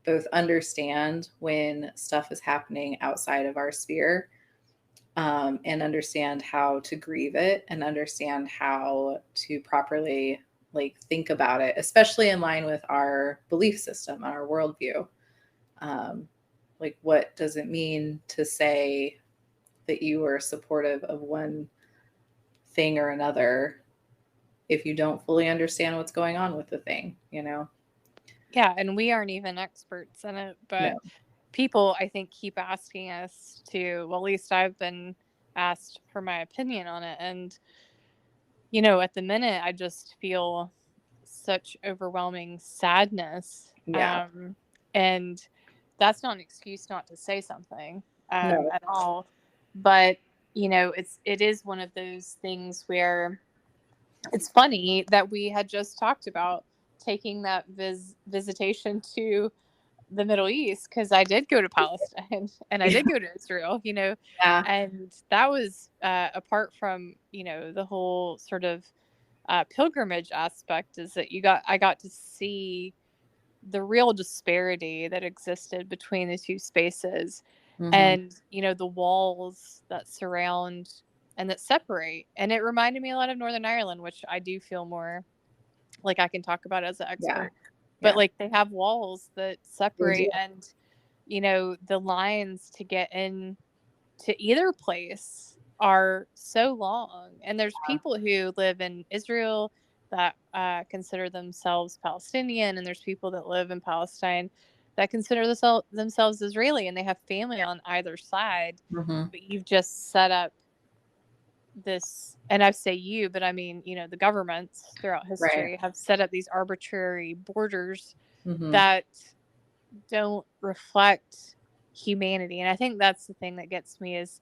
both understand when stuff is happening outside of our sphere, and understand how to grieve it and understand how to properly like think about it, especially in line with our belief system, our worldview. Like, what does it mean to say that you are supportive of one thing or another if you don't fully understand what's going on with the thing, you know? Yeah, and we aren't even experts in it, but No. people, I think, keep asking us to, well, at least I've been asked for my opinion on it. And, you know, at the minute, I just feel such overwhelming sadness. Yeah. And that's not an excuse not to say something No. at all. But, you know, it is one of those things where it's funny that we had just talked about taking that visitation to the Middle East, because I did go to Palestine and I did go to Israel, you know, Yeah. and that was apart from, you know, the whole sort of pilgrimage aspect, is that I got to see the real disparity that existed between the two spaces. Mm-hmm. And, you know, the walls that surround and that separate. And it reminded me a lot of Northern Ireland, which I do feel more like I can talk about as an expert. But like, they have walls that separate, and, you know, the lines to get in to either place are so long. And there's people who live in Israel that consider themselves Palestinian, and there's people that live in Palestine that consider themselves Israeli, and they have family on either side. Mm-hmm. But you've just set up this, and I say you, but I mean, you know, the governments throughout history have set up these arbitrary borders that don't reflect humanity. And I think that's the thing that gets me, is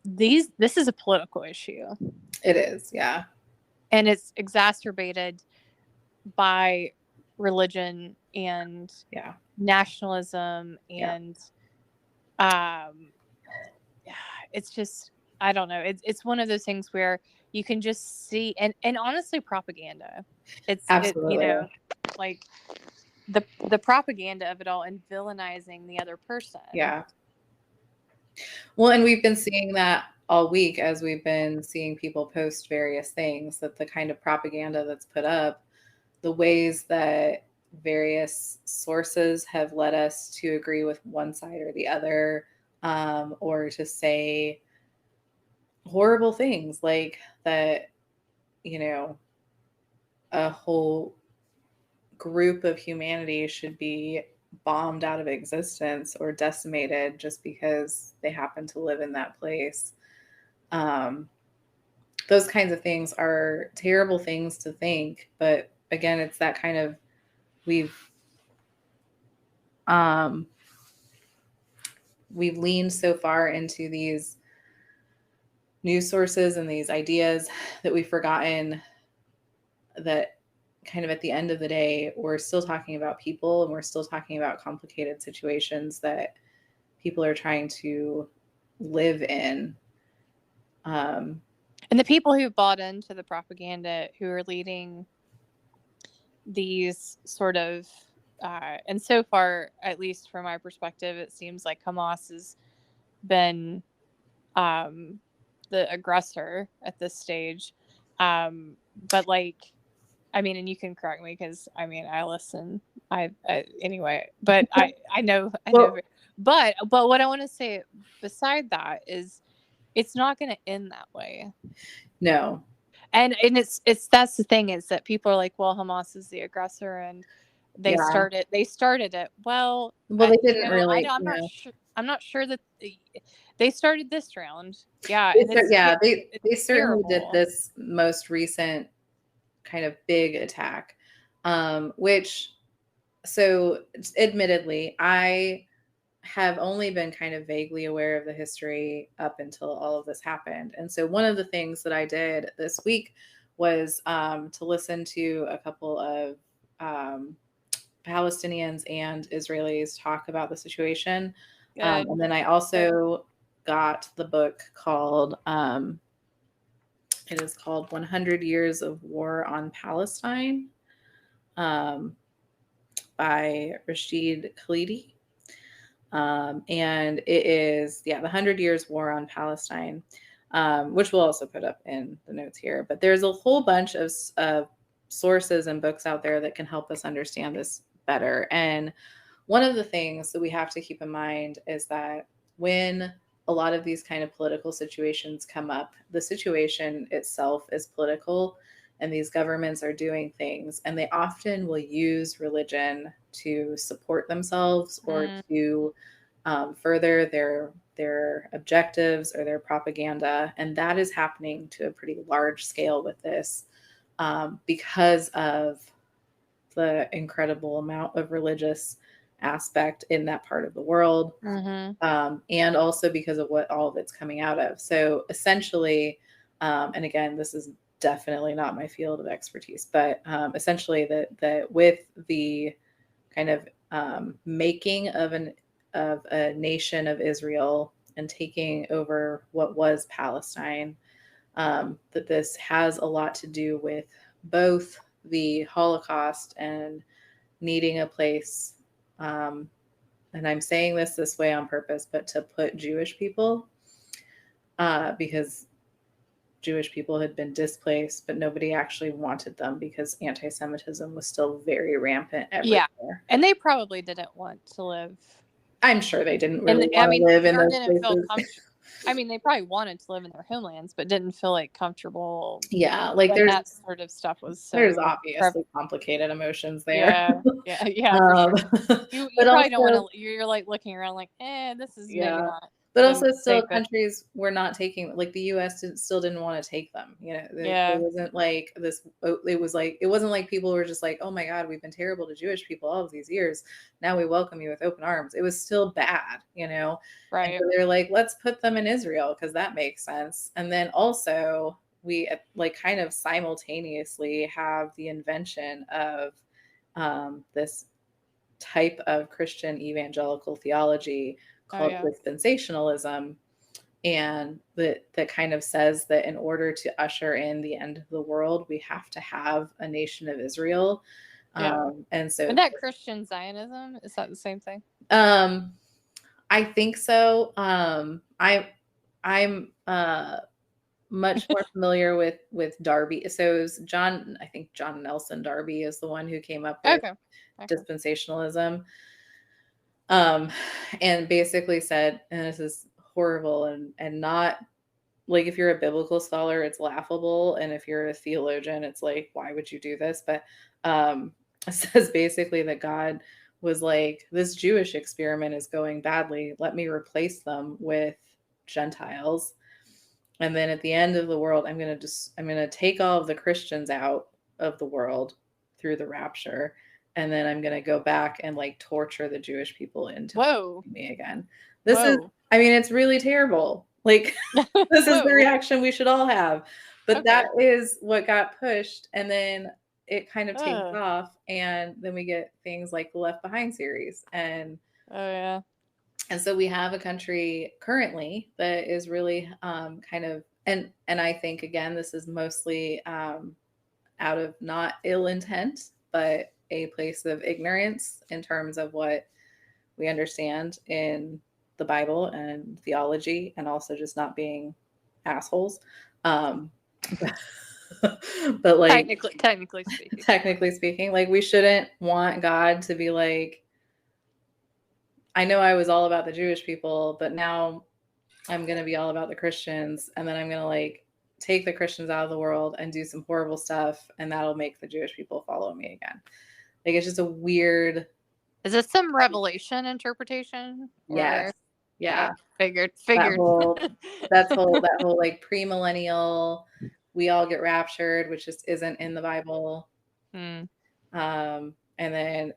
this is a political issue. It is, yeah. And it's exacerbated by religion and nationalism, and it's just, I don't know. It's one of those things where you can just see, and honestly, propaganda. It's absolutely, you know, like the propaganda of it all, and villainizing the other person. Yeah. Well, and we've been seeing that all week as we've been seeing people post various things, that the kind of propaganda that's put up, the ways that various sources have led us to agree with one side or the other, or to say horrible things like that, you know, a whole group of humanity should be bombed out of existence or decimated just because they happen to live in that place. Those kinds of things are terrible things to think, but again, it's that kind of, um, we've leaned so far into these news sources and these ideas that we've forgotten that kind of at the end of the day, we're still talking about people, and we're still talking about complicated situations that people are trying to live in. And the people who bought into the propaganda, who are leading these sort of, and so far, at least from my perspective, it seems like Hamas has been the aggressor at this stage. But like, I mean, and you can correct me because I mean, I listen. Anyway, but I know. Well, but what I want to say beside that is, it's not going to end that way. no. And it's that's the thing, is that people are like, well, Hamas is the aggressor and they started it. Well, they didn't really. I'm not sure that they started this round. Yeah, They certainly terrible. did this most recent kind of big attack, which, so admittedly, I have only been kind of vaguely aware of the history up until all of this happened. And so one of the things that I did this week was to listen to a couple of Palestinians and Israelis talk about the situation. And then I also got the book called, it is called 100 Years of War on Palestine, by Rashid Khalidi. And it is, the 100 Years War on Palestine, which we'll also put up in the notes here. But there's a whole bunch of sources and books out there that can help us understand this better. And one of the things that we have to keep in mind is that when a lot of these kind of political situations come up, the situation itself is political, and these governments are doing things, and they often will use religion to support themselves or to further their objectives or their propaganda. And that is happening to a pretty large scale with this, because of the incredible amount of religious aspect in that part of the world, and also because of what all of it's coming out of. So essentially, and again, this is definitely not my field of expertise, but essentially that with the kind of making of a nation of Israel and taking over what was Palestine, that this has a lot to do with both the Holocaust and needing a place, and I'm saying this way on purpose, but to put Jewish people, because Jewish people had been displaced, but nobody actually wanted them because anti-Semitism was still very rampant everywhere. Yeah, and they probably didn't want to live. I'm sure they didn't really want to live in those places. I mean, they probably wanted to live in their homelands, but didn't feel like comfortable. Yeah, like when that sort of stuff was so there's obviously complicated emotions there. Yeah. For sure. You probably don't want to. You're like looking around like, this is maybe not. But also, still, countries were not taking, like the U.S. still didn't want to take them. You know, it wasn't like this. It was like, it wasn't like people were just like, oh my God, we've been terrible to Jewish people all of these years. Now we welcome you with open arms. It was still bad, you know. Right. And so they're like, let's put them in Israel because that makes sense. And then also we like kind of simultaneously have the invention of this type of Christian evangelical theology called dispensationalism, and that kind of says that in order to usher in the end of the world, we have to have a nation of Israel. And so, and that Christian Zionism, is that the same thing? I think so. I'm much more familiar with Darby. So it was I think John Nelson Darby is the one who came up with dispensationalism. And basically said, and this is horrible and not like, if you're a biblical scholar, it's laughable. And if you're a theologian, it's like, why would you do this? But it says basically that God was like, this Jewish experiment is going badly. Let me replace them with Gentiles. And then at the end of the world, I'm going to take all of the Christians out of the world through the rapture, and then I'm going to go back and like torture the Jewish people into Whoa. me again. This is, Whoa. I mean, it's really terrible. Like, this is the Whoa. reaction we should all have. But Okay. that is what got pushed, and then it kind of takes Ugh. off, and then we get things like the Left Behind series, and Oh yeah. so we have a country currently that is really kind of, and I think again this is mostly out of not ill intent, but a place of ignorance in terms of what we understand in the Bible and theology, and also just not being assholes. But like technically speaking, like we shouldn't want God to be like, I know I was all about the Jewish people, but now I'm going to be all about the Christians. And then I'm going to like take the Christians out of the world and do some horrible stuff. And that'll make the Jewish people follow me again. Like, it's just a weird. Is this some Revelation interpretation? Yes. Yeah. Figured. That whole like premillennial, we all get raptured, which just isn't in the Bible. And then,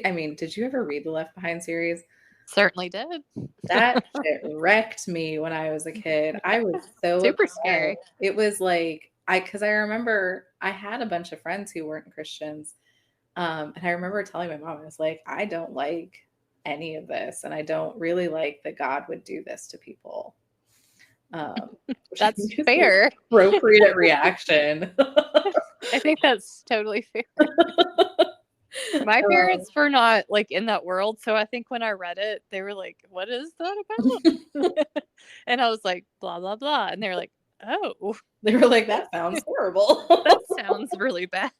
I mean, did you ever read the Left Behind series? Certainly did. That shit wrecked me when I was a kid. I was so super upset. Scary. It was like, because I remember I had a bunch of friends who weren't Christians. And I remember telling my mom, I was like, I don't like any of this. And I don't really like that God would do this to people. That's fair. Appropriate reaction. I think that's totally fair. My parents were not like in that world, so I think when I read it, they were like, "What is that about?" And I was like, "Blah blah blah," and they were like, "Oh." They were like, "That sounds horrible. That sounds really bad."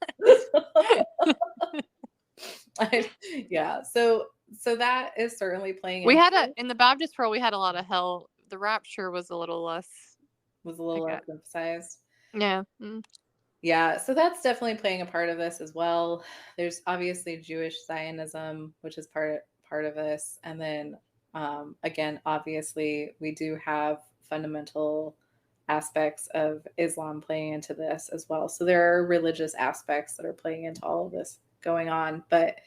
Yeah. So that is certainly playing. We had in the Baptist world, we had a lot of hell. The rapture was a little less emphasized. Yeah. Yeah, so that's definitely playing a part of this as well. There's obviously Jewish Zionism, which is part of this, and then again, obviously, we do have fundamental aspects of Islam playing into this as well. So there are religious aspects that are playing into all of this going on, but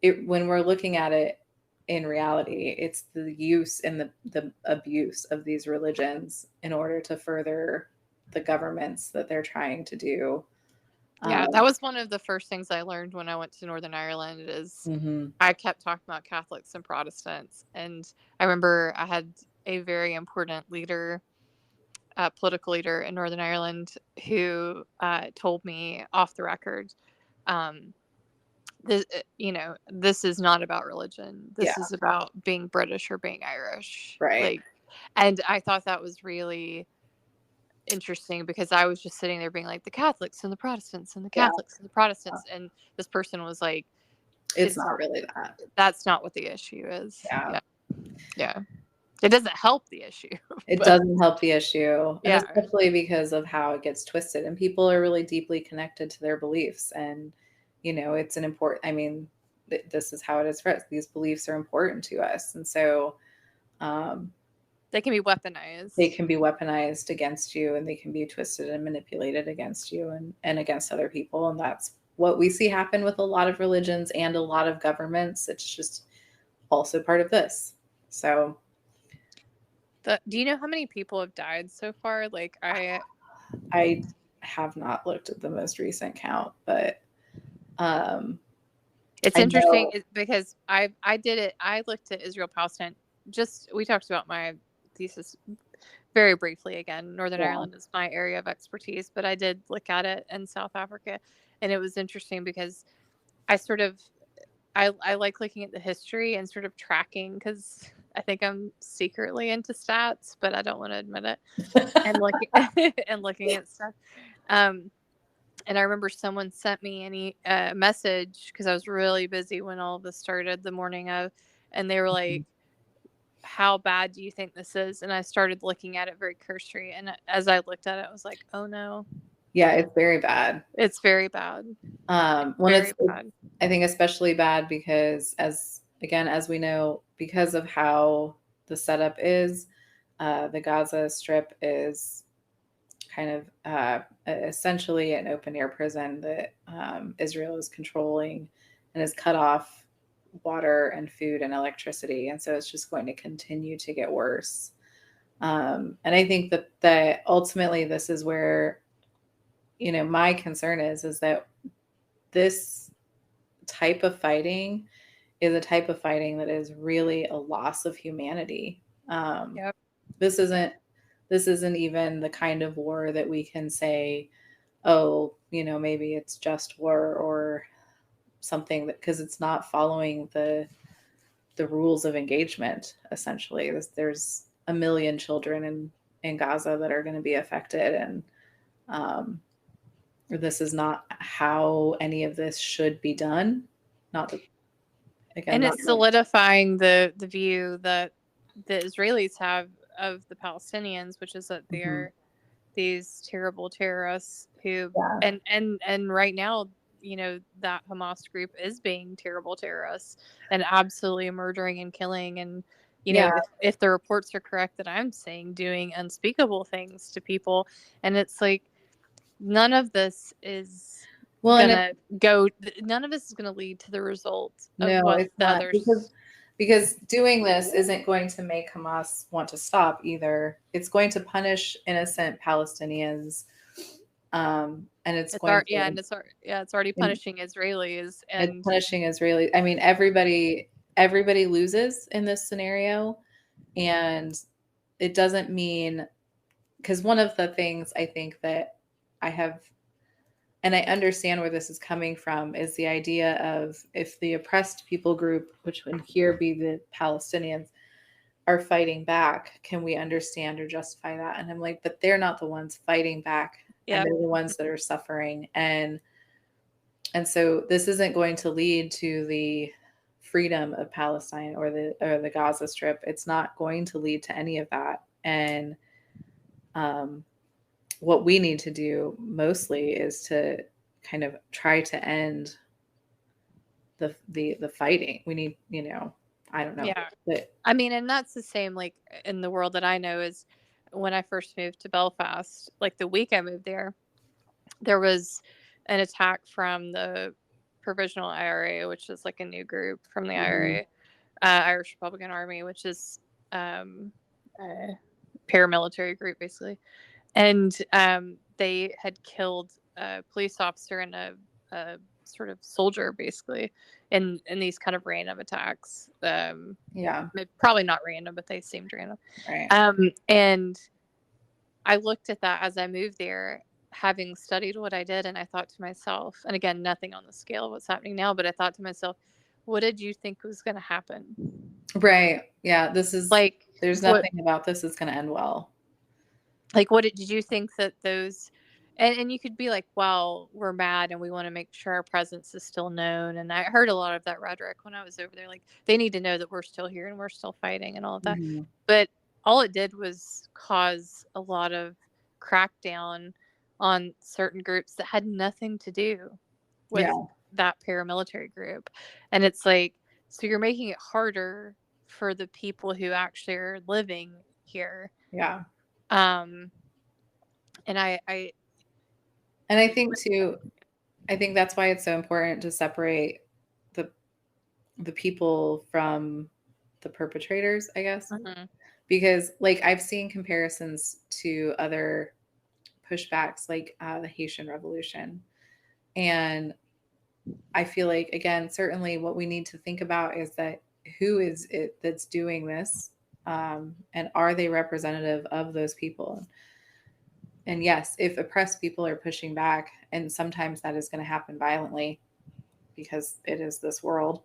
when we're looking at it in reality, it's the use and the abuse of these religions in order to further the governments that they're trying to do. Yeah, that was one of the first things I learned when I went to Northern Ireland is I kept talking about Catholics and Protestants. And I remember I had a very important leader, political leader in Northern Ireland who told me off the record, this is not about religion. This is about being British or being Irish. Right. And I thought that was really interesting because I was just sitting there being like the Catholics and the Protestants and the Catholics and the Protestants, and this person was like, it's not really that. That's not what the issue is. Yeah. It doesn't help the issue. It doesn't help the issue, and especially because of how it gets twisted, and people are really deeply connected to their beliefs, and it's an important. I mean, this is how it is for us. These beliefs are important to us, and so. They can be weaponized. They can be weaponized against you, and they can be twisted and manipulated against you and against other people. And that's what we see happen with a lot of religions and a lot of governments. It's just also part of this. So. Do you know how many people have died so far? Like I have not looked at the most recent count, but it's interesting because I did it. I looked at Israel Palestine. We talked about my thesis very briefly again. Northern Ireland is my area of expertise, but I did look at it in South Africa, and it was interesting because I like looking at the history and sort of tracking, because I think I'm secretly into stats, but I don't want to admit it, and looking at stuff. And I remember someone sent me a message because I was really busy when all of this started the morning of, and they were like, how bad do you think this is? And I started looking at it very cursory. And as I looked at it, I was like, oh no. Yeah, it's very bad. It's very bad. Bad. I think especially bad because as we know, because of how the setup is, the Gaza Strip is kind of essentially an open air prison that Israel is controlling and has cut off water and food and electricity. And so it's just going to continue to get worse. And I think that ultimately this is where, my concern is that this type of fighting is a type of fighting that is really a loss of humanity. Yep. This isn't even the kind of war that we can say, oh, maybe it's just war or something, that because it's not following the rules of engagement. Essentially, there's a million children in Gaza that are going to be affected, and this is not how any of this should be done. Not that, again, And not it's solidifying the view that the Israelis have of the Palestinians, which is that they're these terrible terrorists who, Yeah. and right now, that Hamas group is being terrible terrorists and absolutely murdering and killing, and if the reports are correct that I'm saying, doing unspeakable things to people. And it's like, none of this is none of this is gonna lead to the result of what it's the not, others. because doing this isn't going to make Hamas want to stop either. It's going to punish innocent Palestinians, and it's already punishing Israelis, and it's punishing Israelis. I mean, everybody loses in this scenario, and it doesn't mean, because one of the things I think that I have, and I understand where this is coming from, is the idea of, if the oppressed people group, which would here be the Palestinians, are fighting back, can we understand or justify that? And I'm like, but they're not the ones fighting back. And they're the ones that are suffering. And so this isn't going to lead to the freedom of Palestine or the Gaza Strip. It's not going to lead to any of that. And what we need to do mostly is to kind of try to end the fighting. We need, I don't know. Yeah. But I mean, and that's the same, like, in the world that I know, is when I first moved to Belfast, like the week I moved there was an attack from the Provisional IRA, which is like a new group from the IRA, Irish Republican Army, which is a paramilitary group, basically. And they had killed a police officer and a sort of soldier, basically, in these kind of random attacks. Probably not random, but they seemed random. Right. And I looked at that as I moved there, having studied what I did, and I thought to myself, and again, nothing on the scale of what's happening now, but I thought to myself, what did you think was going to happen? Right. Yeah. This is like, there's nothing about this is going to end well. Like, what did you think that those, and you could be like, well, we're mad and we want to make sure our presence is still known. And I heard a lot of that rhetoric when I was over there. Like, they need to know that we're still here and we're still fighting and all of that. Mm-hmm. But all it did was cause a lot of crackdown on certain groups that had nothing to do with that paramilitary group. And it's like, so you're making it harder for the people who actually are living here. Yeah. And I think too, I think that's why it's so important to separate the people from the perpetrators, I guess. Mm-hmm. Because, like, I've seen comparisons to other pushbacks, like the Haitian Revolution. And I feel like, again, certainly what we need to think about is that who is it that's doing this? And are they representative of those people? And yes, if oppressed people are pushing back, and sometimes that is going to happen violently because it is this world,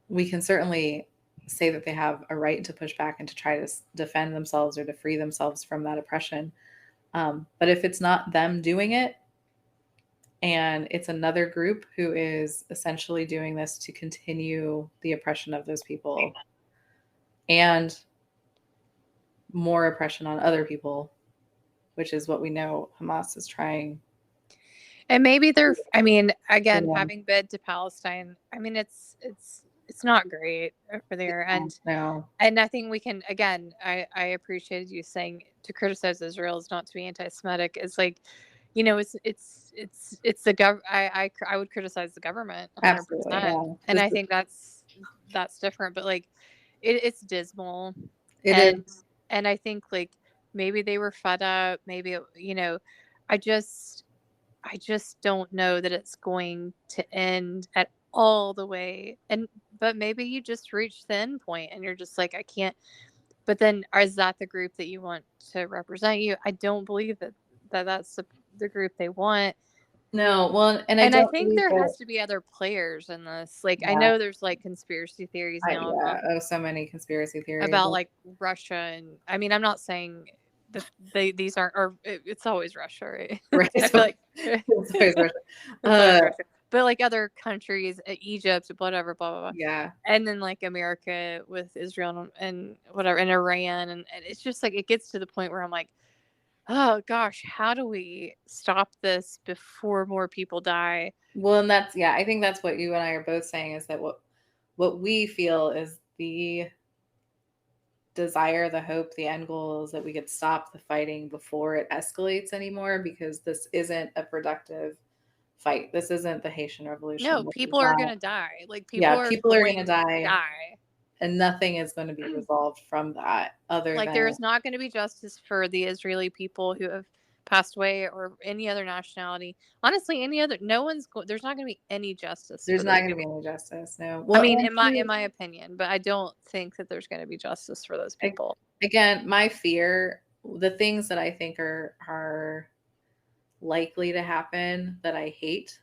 we can certainly say that they have a right to push back and to try to defend themselves or to free themselves from that oppression. But if it's not them doing it, and it's another group who is essentially doing this to continue the oppression of those people and more oppression on other people, which is what we know Hamas is trying. And maybe they're, I mean, again, having been to Palestine, I mean, it's it's not great over there. No. And I think we can, again, I appreciated you saying to criticize Israel is not to be anti-Semitic. It's like, it's the I would criticize the government 100%. Absolutely, yeah. And I think that's different, but like it's dismal. It and is. and I think like maybe they were fed up, maybe I just don't know that it's going to end at all the way. But maybe you just reach the end point and you're just like, I can't. But then is that the group that you want to represent you? I don't believe that's the group they want. No, well, and I And I don't think believe there that. has to be other players in this. Like, I Yeah, know there's like conspiracy theories now so many conspiracy theories. about like Russia, and I mean, I'm not saying these aren't, or it's always Russia, right? Right. I feel like It's always Russia. it's always Russia. But like other countries, Egypt, whatever, blah blah blah. Yeah. And then like America with Israel and whatever, and Iran, and it's just like it gets to the point where I'm like, oh gosh, how do we stop this before more people die? Well, and I think that's what you and I are both saying, is that what we feel is the desire, the hope, the end goal is that we could stop the fighting before it escalates anymore, because this isn't a productive fight. This isn't the Haitian Revolution. No, people are going to die. Like people are going to die. And nothing is going to be resolved from that, other like than there is not going to be justice for the Israeli people who have passed away, or any other nationality. Honestly, there's not going to be any justice. There's not going to be any justice. No. Well, I mean, in my opinion, but I don't think that there's going to be justice for those people. Again, my fear, the things that I think are likely to happen that I hate,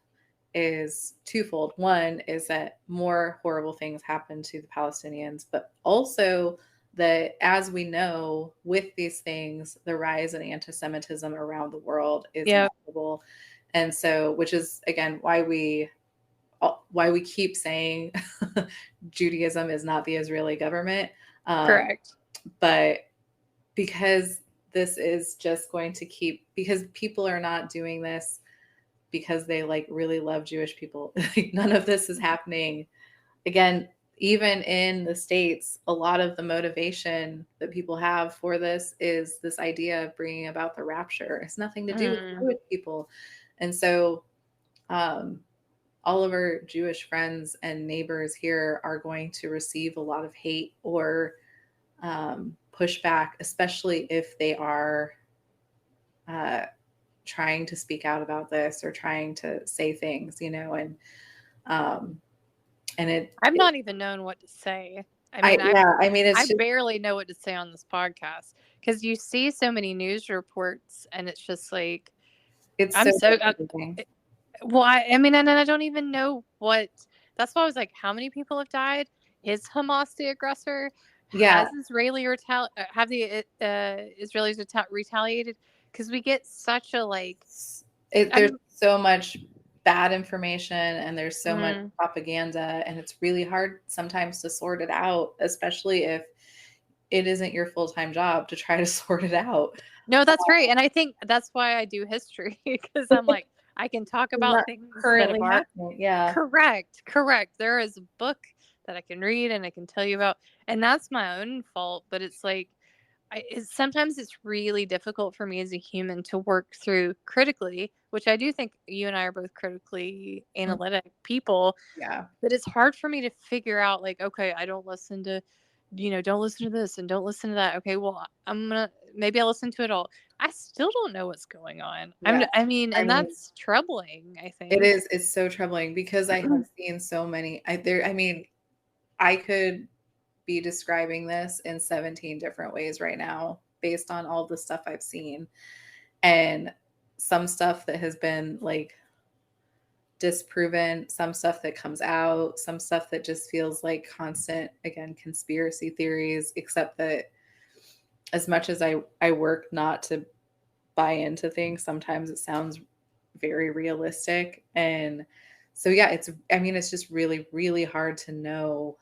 is twofold. One is that more horrible things happen to the Palestinians, but also that, as we know, with these things, the rise in anti-Semitism around the world is inevitable. And so, which is, again, why we keep saying Judaism is not the Israeli government. Correct. But because this is just going to because people are not doing this because they like really love Jewish people. None of this is happening. Again, even in the States, a lot of the motivation that people have for this is this idea of bringing about the rapture. It's nothing to do with Jewish people. And so all of our Jewish friends and neighbors here are going to receive a lot of hate or pushback, especially if they are trying to speak out about this or trying to say things, and I've not even known what to say. I barely know what to say on this podcast, because you see so many news reports and it's just like, well, I mean, and I don't even know what. That's why I was like, how many people have died? Is Hamas the aggressor? Yeah. Has have the Israelis retaliated? Because we get such a there's so much bad information and there's so much propaganda, and it's really hard sometimes to sort it out, especially if it isn't your full-time job to try to sort it out. No, that's right. And I think that's why I do history, because I'm like, I can talk about things currently happening. Yeah. Correct. There is a book that I can read and I can tell you about, and that's my own fault. But it's like, sometimes it's really difficult for me as a human to work through critically, which I do think you and I are both critically analytic people. Yeah. But it's hard for me to figure out, like, okay, I don't listen to, don't listen to this and don't listen to that. Okay, well, maybe I'll listen to it all. I still don't know what's going on. Yeah. That's troubling, I think. It is. It's so troubling, because I have seen so many. I could be describing this in 17 different ways right now based on all the stuff I've seen, and some stuff that has been like disproven, some stuff that comes out, some stuff that just feels like constant, again, conspiracy theories, except that as much as I work not to buy into things, sometimes it sounds very realistic. And so, yeah, it's just really, really hard to know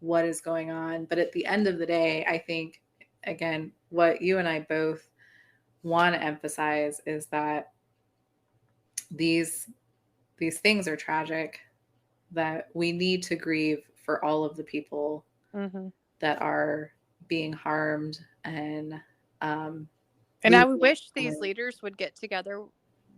what is going on. But at the end of the day, I think, again, what you and I both want to emphasize is that these things are tragic. that we need to grieve for all of the people that are being harmed um, and I losing would their wish these family. leaders would get together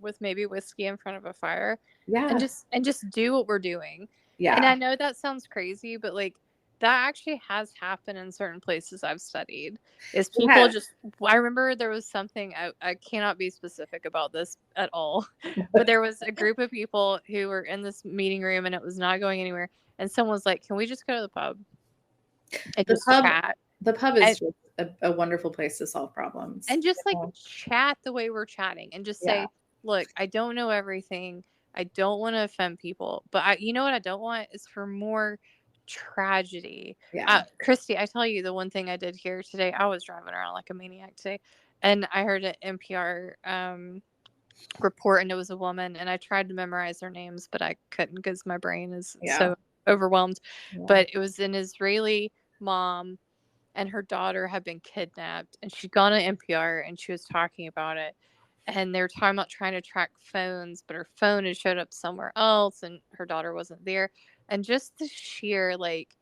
with maybe whiskey in front of a fire Yeah, and just do what we're doing. And yeah, I know that sounds crazy, but like that actually has happened in certain places I've studied. Is it people has. just I remember there was something I cannot be specific about this at all, but there was a group of people who were in this meeting room and it was not going anywhere. And someone was like, "Can we just go to the pub and The just pub, chat?" the pub is And just a wonderful place to solve problems. just like So, chat the way we're chatting and just yeah, say, look, I don't know everything. I don't want to offend people, but you know what I don't want is for more tragedy. yeah, Christy, I tell you the one thing I did here today, I was driving around like a maniac today and I heard an NPR report and it was a woman and I tried to memorize their names, but I couldn't because my brain is yeah, so overwhelmed. yeah. But it was an Israeli mom and her daughter had been kidnapped and she'd gone to NPR and she was talking about it. And they were talking about trying to track phones, but her phone had showed up somewhere else and her daughter wasn't there. And just the sheer, like,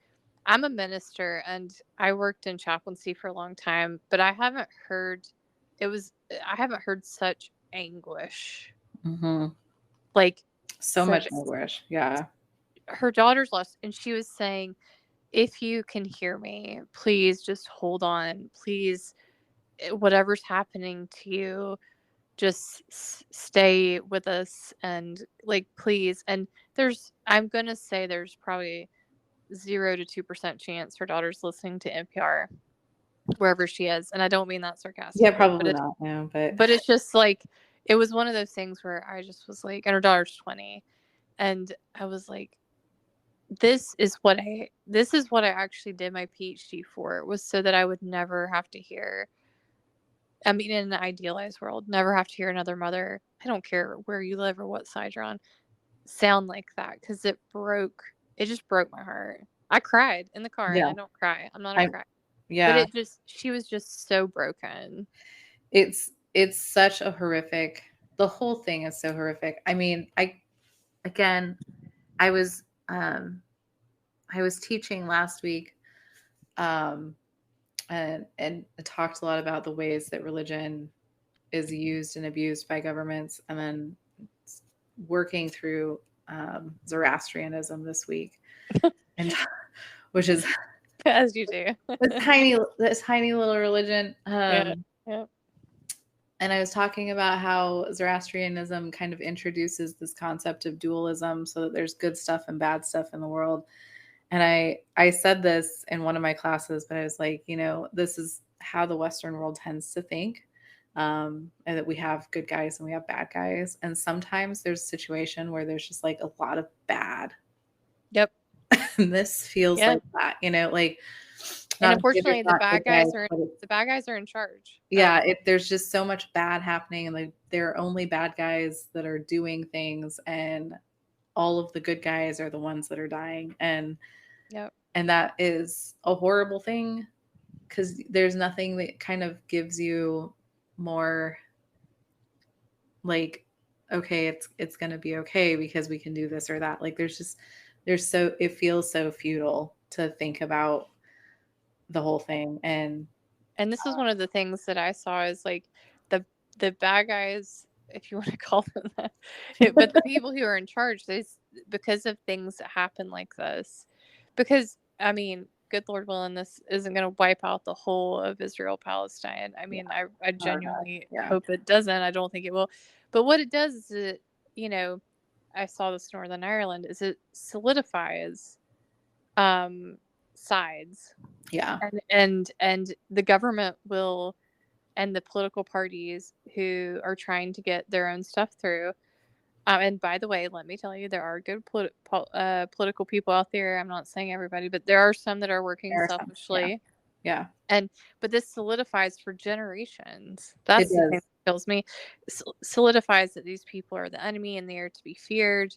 I'm a minister and I worked in chaplaincy for a long time, but I haven't heard, I haven't heard such anguish. Mm-hmm. Like, So much anguish. Yeah, her daughter's lost. And she was saying, if you can hear me, please just hold on. Please, whatever's happening to you, just stay with us and like please. And I'm gonna say there's probably 0 to 2% chance her daughter's listening to NPR wherever she is, and I don't mean that yeah, sarcastically, probably not. No, but but it's just like it was one of those things where I just was like, and her daughter's 20, and I was like, this is what I actually did my PhD for. It was so that I would never have to hear, I mean, in an idealized world, never have to hear another mother, I don't care where you live or what side you're on, sound like that because it just broke my heart. I cried in the car and yeah, I don't cry. I'm not a I cry. But yeah, she was just so broken. it's such a horrific. The whole thing is so horrific. I mean, again, I was um I was teaching last week, um, and talked a lot about the ways that religion is used and abused by governments, and then working through Zoroastrianism this week, and which is As you do. this tiny little religion. Yeah. Yeah. And I was talking about how Zoroastrianism kind of introduces this concept of dualism, so that there's good stuff and bad stuff in the world. And I said this in one of my classes, but I was like, this is how the Western world tends to think, and that we have good guys and we have bad guys. And sometimes there's a situation where there's just like a lot of bad. Yep. And this feels Yeah. like that, like, And not to say there's unfortunately, the not bad good guys, guys are but the bad guys are in charge. yeah, there's just so much bad happening, and like there are only bad guys that are doing things, and all of the good guys are the ones that are dying, and Yep. that is a horrible thing because there's nothing that kind of gives you more like, okay, it's gonna be okay because we can do this or that. Like it feels so futile to think about the whole thing, and And this is one of the things that I saw is like the the bad guys, if you want to call them that, but the people who are in charge, because of things that happen like this, because I mean, good Lord willing, this isn't going to wipe out the whole of Israel Palestine. I mean, yeah, I oh God, genuinely yeah, hope it doesn't. I don't think it will. But what it does is you know, I saw this in Northern Ireland, is it solidifies um sides, yeah, and the government will, and the political parties who are trying to get their own stuff through. And by the way, let me tell you, there are good political people out there. I'm not saying everybody, but there are some that are working there are some, yeah, selfishly. yeah, But this solidifies for generations. it That's the thing does, that kills me. Solidifies that these people are the enemy and they are to be feared,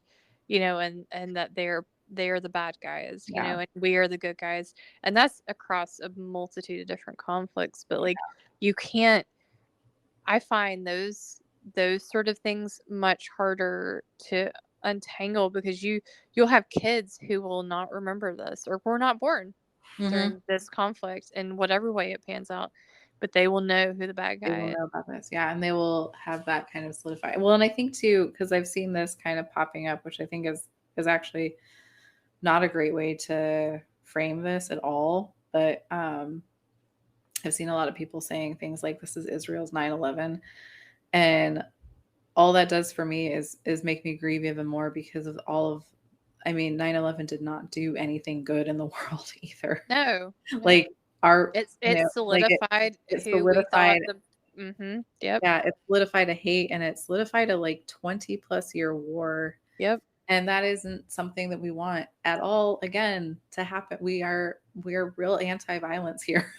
and that they are the bad guys, yeah, and we are the good guys. And that's across a multitude of different conflicts. But like, you can't. I find those sort of things much harder to untangle, because you'll have kids who will not remember this, or were not born during this conflict in whatever way it pans out, but they will know who the bad They will guy is. know about this. Yeah. And they will have that kind of solidified. Well, and I think too, because I've seen this kind of popping up, which I think is actually not a great way to frame this at all. But I've seen a lot of people saying things like, this is Israel's 9/11. And all that does for me is make me grieve even more, because of all of, I mean, 9/11 did not do anything good in the world either. No. Like It you know, solidified it who we thought solidified. Yep. Yeah, it solidified a hate, and it solidified a like 20+ year war. Yep. And that isn't something that we want at all, again, to happen. We're real anti-violence here.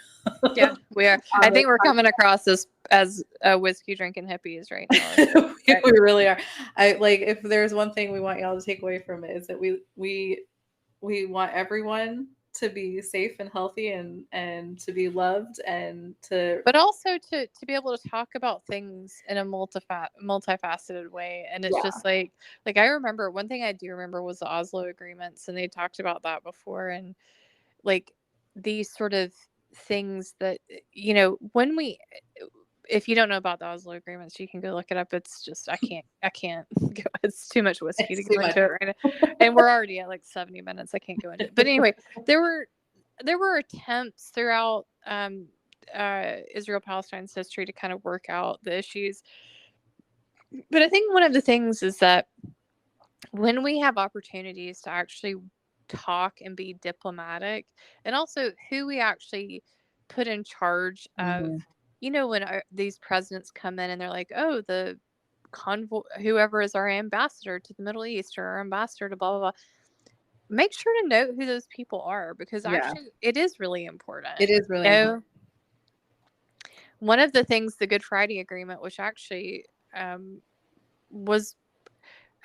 Yeah, we are. I think we're coming across as whiskey drinking hippies right now. We really are. I like, if there's one thing we want y'all to take away from it, is that we want everyone to be safe and healthy, and to be loved, and to, but also to be able to talk about things in a multifaceted way. And it's just like I remember, one thing I do remember was the Oslo agreements, and they talked about that before, and like these sort of things that, you know, when we, if you don't know about the Oslo agreements, you can go look it up. It's just, I can't go, it's too much whiskey to go into it right now. And we're already at like 70 minutes. I can't go into it. But anyway, there were attempts throughout Israel Palestine's history to kind of work out the issues. But I think one of the things is that when we have opportunities to actually talk and be diplomatic, and also who we actually put in charge of, you know, when these presidents come in and they're like, oh, the convoy, whoever is our ambassador to the Middle East, or our ambassador to blah blah blah, make sure to note who those people are, because actually it is really important. It is really important. One of the things, the Good Friday Agreement, which actually was,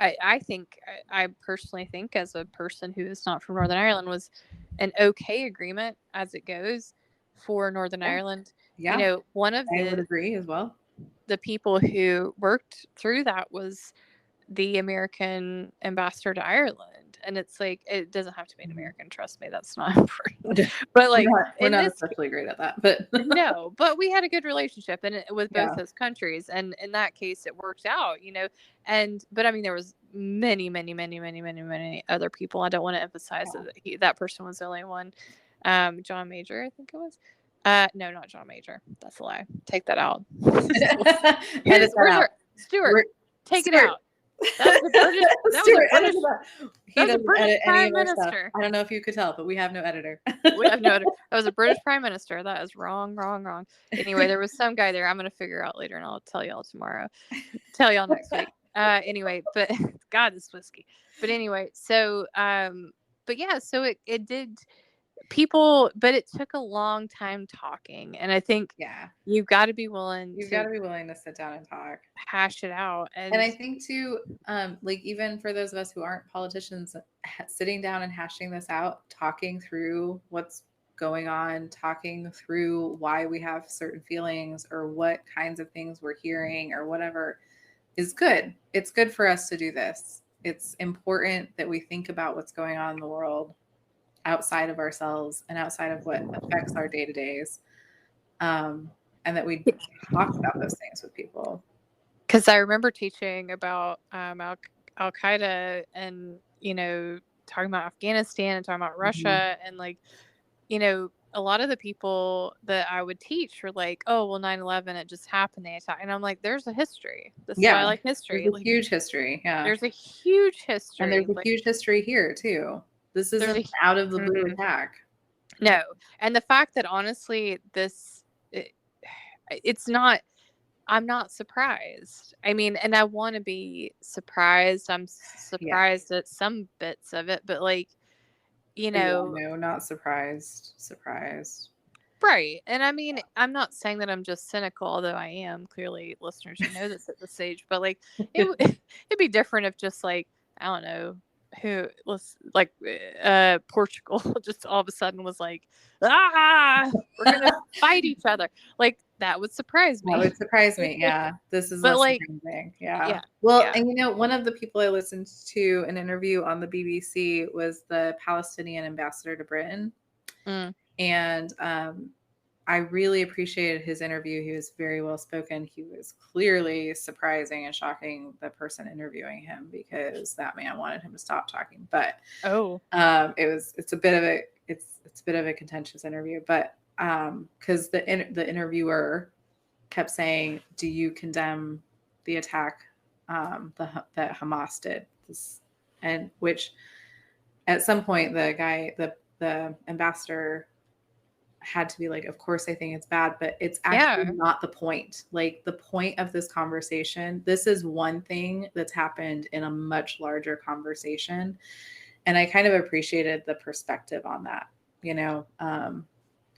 I personally think, as a person who is not from Northern Ireland, was an okay agreement as it goes for Northern Ireland. Yeah. You know, one of I would agree as well. The people who worked through that was the American ambassador to Ireland. And it's like, it doesn't have to be an American, trust me, that's not important. But like, we're not especially great at that, but no, but we had a good relationship with both those countries, and in that case it worked out, you know. But I mean, there was many other people. I don't want to emphasize that that person was the only one. John Major, I think it was. No, not John Major. That's a lie. Take that out. Stuart, take it out. That was a British prime minister. I don't know if you could tell, but we have no editor. We have no editor. That was a British prime minister. That is wrong. Anyway, there was some guy there. I'm going to figure out later, and I'll tell y'all tomorrow. Tell y'all next week. Anyway, but God, this whiskey. But anyway, so, but yeah, so it did people, but it took a long time talking. And I think you've got to be willing to sit down and talk, hash it out. And I think too, like, even for those of us who aren't politicians, sitting down and hashing this out, talking through what's going on, talking through why we have certain feelings, or what kinds of things we're hearing, or whatever, is good. It's good for us to do this. It's important that we think about what's going on in the world outside of ourselves, and outside of what affects our day-to-days, and that we talk about those things with people. Because I remember teaching about Al-Qaeda, and, you know, talking about Afghanistan and talking about Russia, and like, you know, a lot of the people that I would teach were like, oh, well, 9/11, it just happened, they attacked. And I'm like, there's a history. This is why I like history. There's a huge history. Yeah. There's a huge history. And there's a huge history here too. This isn't out of the blue attack. No. And the fact that, honestly, it's not, I'm not surprised. I mean, and I want to be surprised. I'm surprised at some bits of it, but like, you know. No, not surprised. Surprised. Right. And I mean, I'm not saying that I'm just cynical, although I am. Clearly, listeners, you know this at this stage. But like, it'd be different if just like, I don't know, Portugal just all of a sudden was like, we're gonna fight each other. Like, That would surprise me. That would surprise me. Yeah. This is But, less like, surprising. Yeah. yeah, Well, yeah. and one of the people I listened to an interview on the BBC was the Palestinian ambassador to Britain. Mm. And I really appreciated his interview. He was very well spoken. He was clearly surprising and shocking the person interviewing him, because that man wanted him to stop talking. But it's a bit of a contentious interview. But because the interviewer kept saying, "Do you condemn the attack that Hamas did?" And which at some point the ambassador had to be like, of course I think it's bad, but it's actually not the point. Like, the point of this conversation, this is one thing that's happened in a much larger conversation. And I kind of appreciated the perspective on that.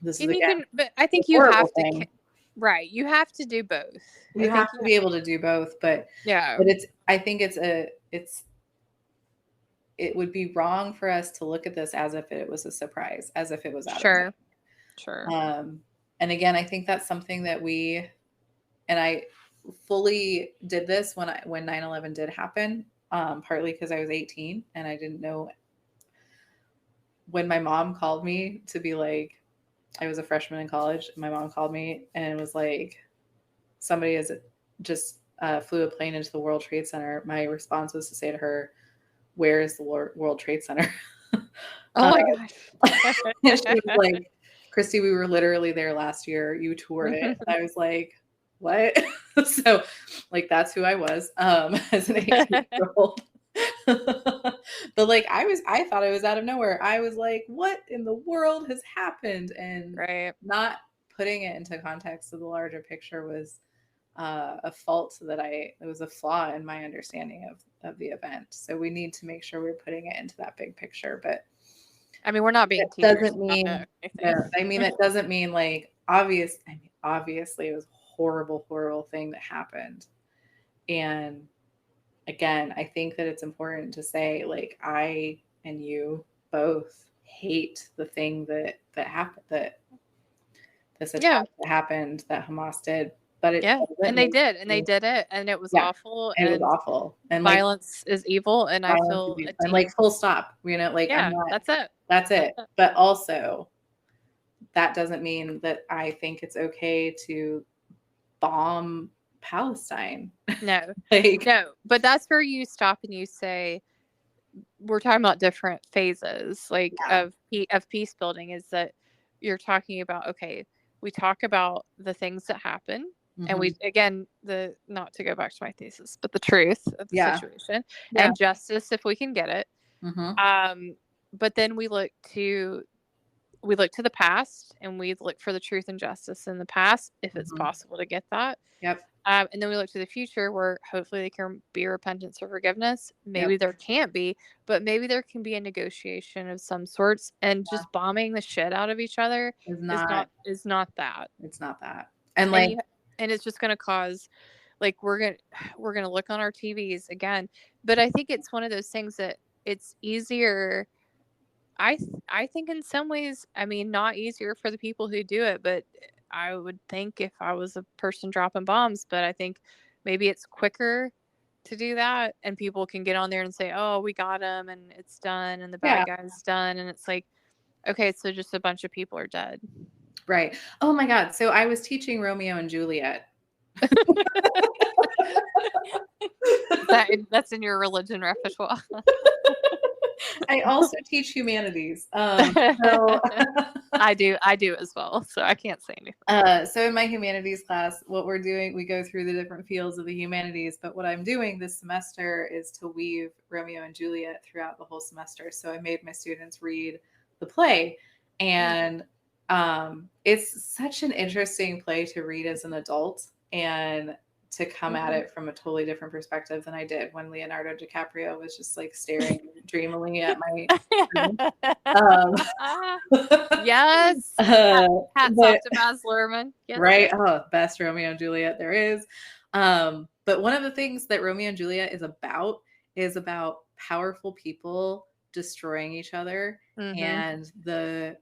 This is, again, but I think you have to, right? You have to do both. You have to be able to do both, but I think it would be wrong for us to look at this as if it was a surprise, as if it was out of nowhere. Sure. And again, I think that's something that I fully did this when 9/11 did happen, partly because I was 18 and I didn't know. When my mom called me to be like, I was a freshman in college, my mom called me and was like, somebody has just flew a plane into the World Trade Center. My response was to say to her, "Where is the World Trade Center?" Oh my gosh. And she was like, "Christy, we were literally there last year. You toured it." And I was like, "What?" So, like, that's who I was as an 18-year-old. But like, I thought I was out of nowhere. I was like, what in the world has happened? And not putting it into context of the larger picture was a fault it was a flaw in my understanding of the event. So we need to make sure we're putting it into that big picture. But I mean, we're not being teachers. Doesn't mean, it doesn't mean like obviously it was a horrible thing that happened. And again, I think that it's important to say, like, I and you both hate the thing that happened, that this attack that happened, that Hamas did. But and they did it, and it was awful. And it was awful. And violence is evil, and I feel and like, full stop. Like, that's it. But also, that doesn't mean that I think it's okay to bomb Palestine. No, no. But that's where you stop and you say, we're talking about different phases, like of peace building. Is that you're talking about? Okay, we talk about the things that happen, and we not to go back to my thesis, but the truth of the situation and justice if we can get it. But then we look to the past, and we look for the truth and justice in the past if it's possible to get that. And then we look to the future, where hopefully there can be repentance or forgiveness. Maybe there can't be, but maybe there can be a negotiation of some sorts. And just bombing the shit out of each other is not that. It's not that. And it's just going to cause, like, we're going to look on our TVs again. But I think it's one of those things that it's easier. I think in some ways, I mean, not easier for the people who do it, but I would think if I was a person dropping bombs, but I think maybe it's quicker to do that, and people can get on there and say, "Oh, we got him, and it's done, and the bad guy's done," and it's like, okay, so just a bunch of people are dead. Right. Oh my God. So I was teaching Romeo and Juliet. That's in your religion repertoire. I also teach humanities. I do as well, so I can't say anything. So in my humanities class, what we're doing, we go through the different fields of the humanities, but what I'm doing this semester is to weave Romeo and Juliet throughout the whole semester. So I made my students read the play, and it's such an interesting play to read as an adult, and to come at it from a totally different perspective than I did when Leonardo DiCaprio was just like staring dreamily at my yes. Hats off to Baz Luhrmann. Yes, right. Yes. Oh, best Romeo and Juliet there is. But one of the things that Romeo and Juliet is about powerful people destroying each other, and the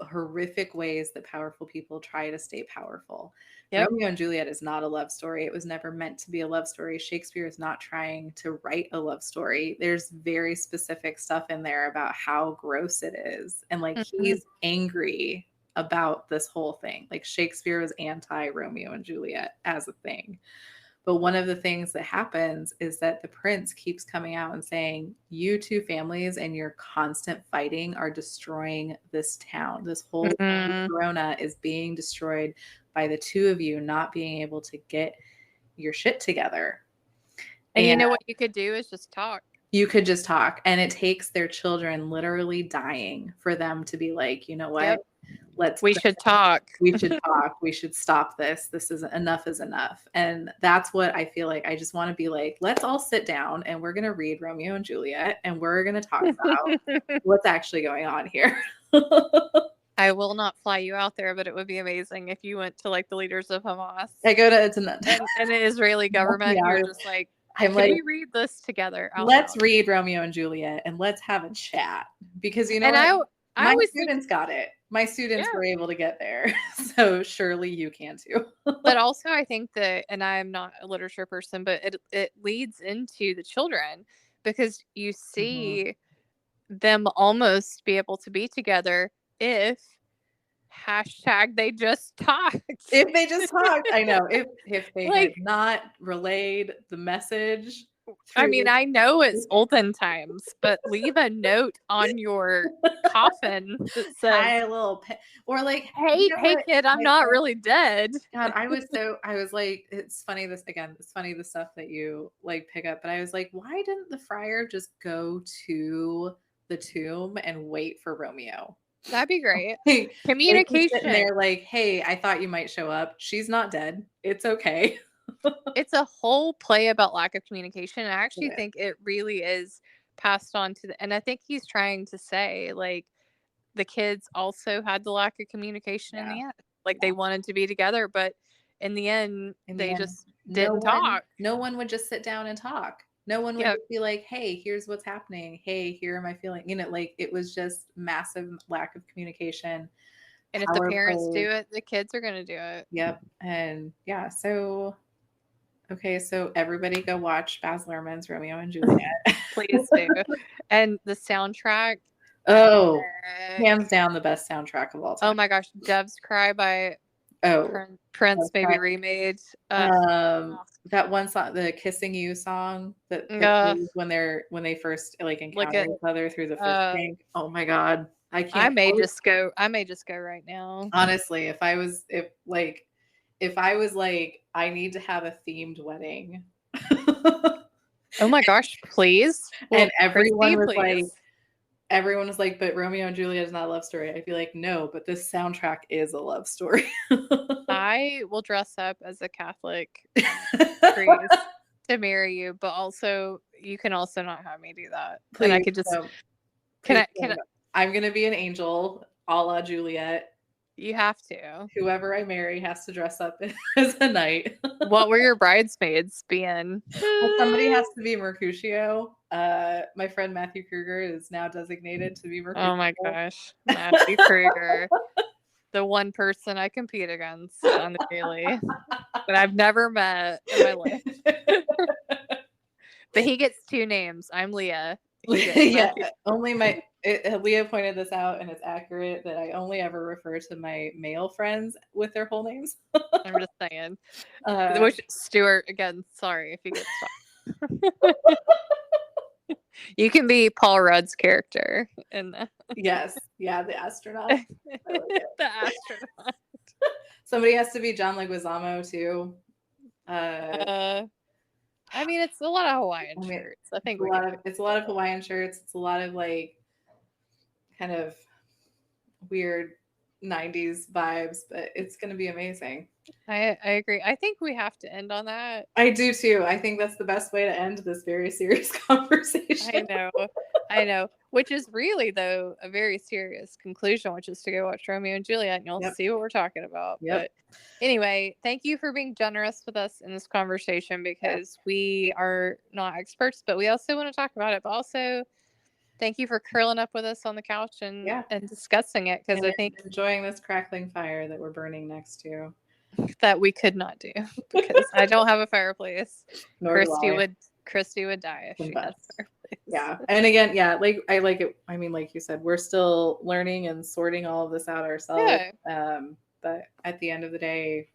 horrific ways that powerful people try to stay powerful. Yep. Romeo and Juliet is not a love story. It was never meant to be a love story. Shakespeare is not trying to write a love story. There's very specific stuff in there about how gross it is. And like he's angry about this whole thing. Like Shakespeare was anti Romeo and Juliet as a thing. But one of the things that happens is that the prince keeps coming out and saying, you two families and your constant fighting are destroying this town. This whole Verona is being destroyed by the two of you not being able to get your shit together. And you know what you could do is just talk. You could just talk. And it takes their children literally dying for them to be like, you know what? Yep. We should talk. We should talk. We should stop this. This is enough is enough. And that's what I feel like. I just want to be like, let's all sit down and we're going to read Romeo and Juliet and we're going to talk about what's actually going on here. I will not fly you out there, but it would be amazing if you went to like the leaders of Hamas. I go to and the Israeli government. Yeah, You're just like, I'm like, we read this together? Let's read Romeo and Juliet and let's have a chat because you know and my students got it. My students were able to get there. So surely you can too. But also I think that, and I'm not a literature person, but it leads into the children because you see them almost be able to be together if they just talked. If they just talked, I know. If they had not relayed the message. I mean, I know it's olden times, but leave a note on your coffin that says, a little or like, hey kid, I'm not really dead. God, I was like, it's funny the stuff that you like pick up, but I was like, why didn't the friar just go to the tomb and wait for Romeo? That'd be great. Communication. Like they're like, hey, I thought you might show up. She's not dead. It's okay. It's a whole play about lack of communication. I actually think it really is passed on to and I think he's trying to say like the kids also had the lack of communication in the end. Like they wanted to be together, but in the end, they just didn't talk. No one would just sit down and talk. No one would just be like, hey, here's what's happening. Hey, here are my feelings. You know, like it was just massive lack of communication. And if the parents do it, the kids are going to do it. Yep. And so everybody go watch Baz Luhrmann's Romeo and Juliet. Please do. And the soundtrack. Oh, hands down the best soundtrack of all time. Oh my gosh. Doves Cry by Prince maybe remade. That one song, the Kissing You song that when they first like encounter each other through the fish tank. Oh my God. I can't. I may just go right now. Honestly, if I was like, I need to have a themed wedding. Oh my gosh, please. Well, and everyone was like, but Romeo and Juliet is not a love story. I'd be like, no, but this soundtrack is a love story. I will dress up as a Catholic priest to marry you, but also you can also not have me do that. Please, and I could just I'm gonna be an angel a la Juliet. You have to. Whoever I marry has to dress up as a knight. What were your bridesmaids being? Well, somebody has to be Mercutio. My friend Matthew Kruger is now designated to be Mercutio. Oh my gosh. Matthew Kruger. The one person I compete against on the daily that I've never met in my life. But he gets two names. I'm Leah. Yeah, Leah pointed this out, and it's accurate that I only ever refer to my male friends with their whole names. I'm just saying. Which Stuart, again, sorry if you get stuck. You can be Paul Rudd's character in that. Yes, yeah, the astronaut. The astronaut. Somebody has to be John Leguizamo too. I mean, it's a lot of Hawaiian shirts. I think it's a lot of Hawaiian shirts. It's a lot of like kind of weird 90s vibes, but it's going to be amazing. I agree. I think we have to end on that. I do too. I think that's the best way to end this very serious conversation. I know. Which is really, though, a very serious conclusion, which is to go watch Romeo and Juliet, and you'll see what we're talking about. Yep. But anyway, thank you for being generous with us in this conversation because we are not experts, but we also want to talk about it. But also, thank you for curling up with us on the couch and Yeah. and discussing it, because I think enjoying this crackling fire that we're burning next to. that we could not do because I don't have a fireplace. Nor do I. Christy would die if she had a fireplace. Yeah. And again, yeah, like I like it. I mean, like you said, we're still learning and sorting all of this out ourselves. Yeah. But at the end of the day,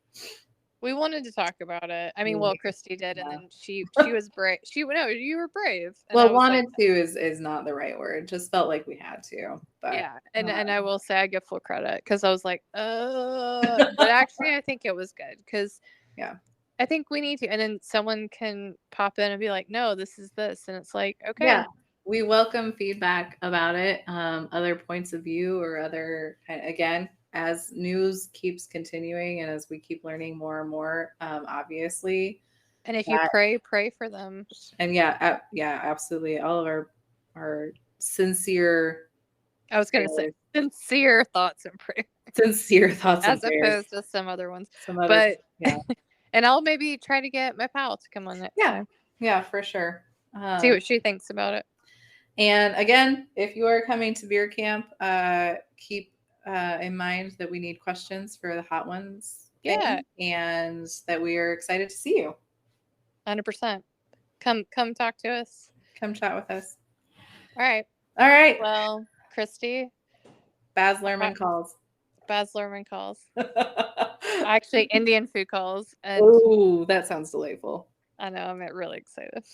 we wanted to talk about it. I mean, well, Christy did, and then she was brave. You were brave. And well, wanted to is not the right word. Just felt like we had to. But yeah, and I will say I give full credit because I was like, but actually I think it was good because yeah, I think we need to, and then someone can pop in and be like, no, this is this, and it's like, okay. Yeah. We welcome feedback about it, other points of view or other, again, as news keeps continuing and as we keep learning more and more, obviously. And if you pray for them. And yeah, absolutely. All of our sincere, I was going to say sincere thoughts and prayers. Sincere thoughts and prayers. As opposed to some other ones. But yeah. And I'll maybe try to get my pal to come on next time. Yeah, for sure. See what she thinks about it. And again, if you are coming to beer camp, keep in mind that we need questions for the Hot Ones thing, and that we are excited to see you. 100%. Come talk to us. Come chat with us. All right. Well, Christy. Baz Luhrmann calls. Actually, Indian food calls. Oh, that sounds delightful. I know. I'm really excited.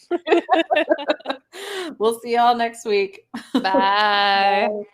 We'll see y'all next week. Bye. Bye.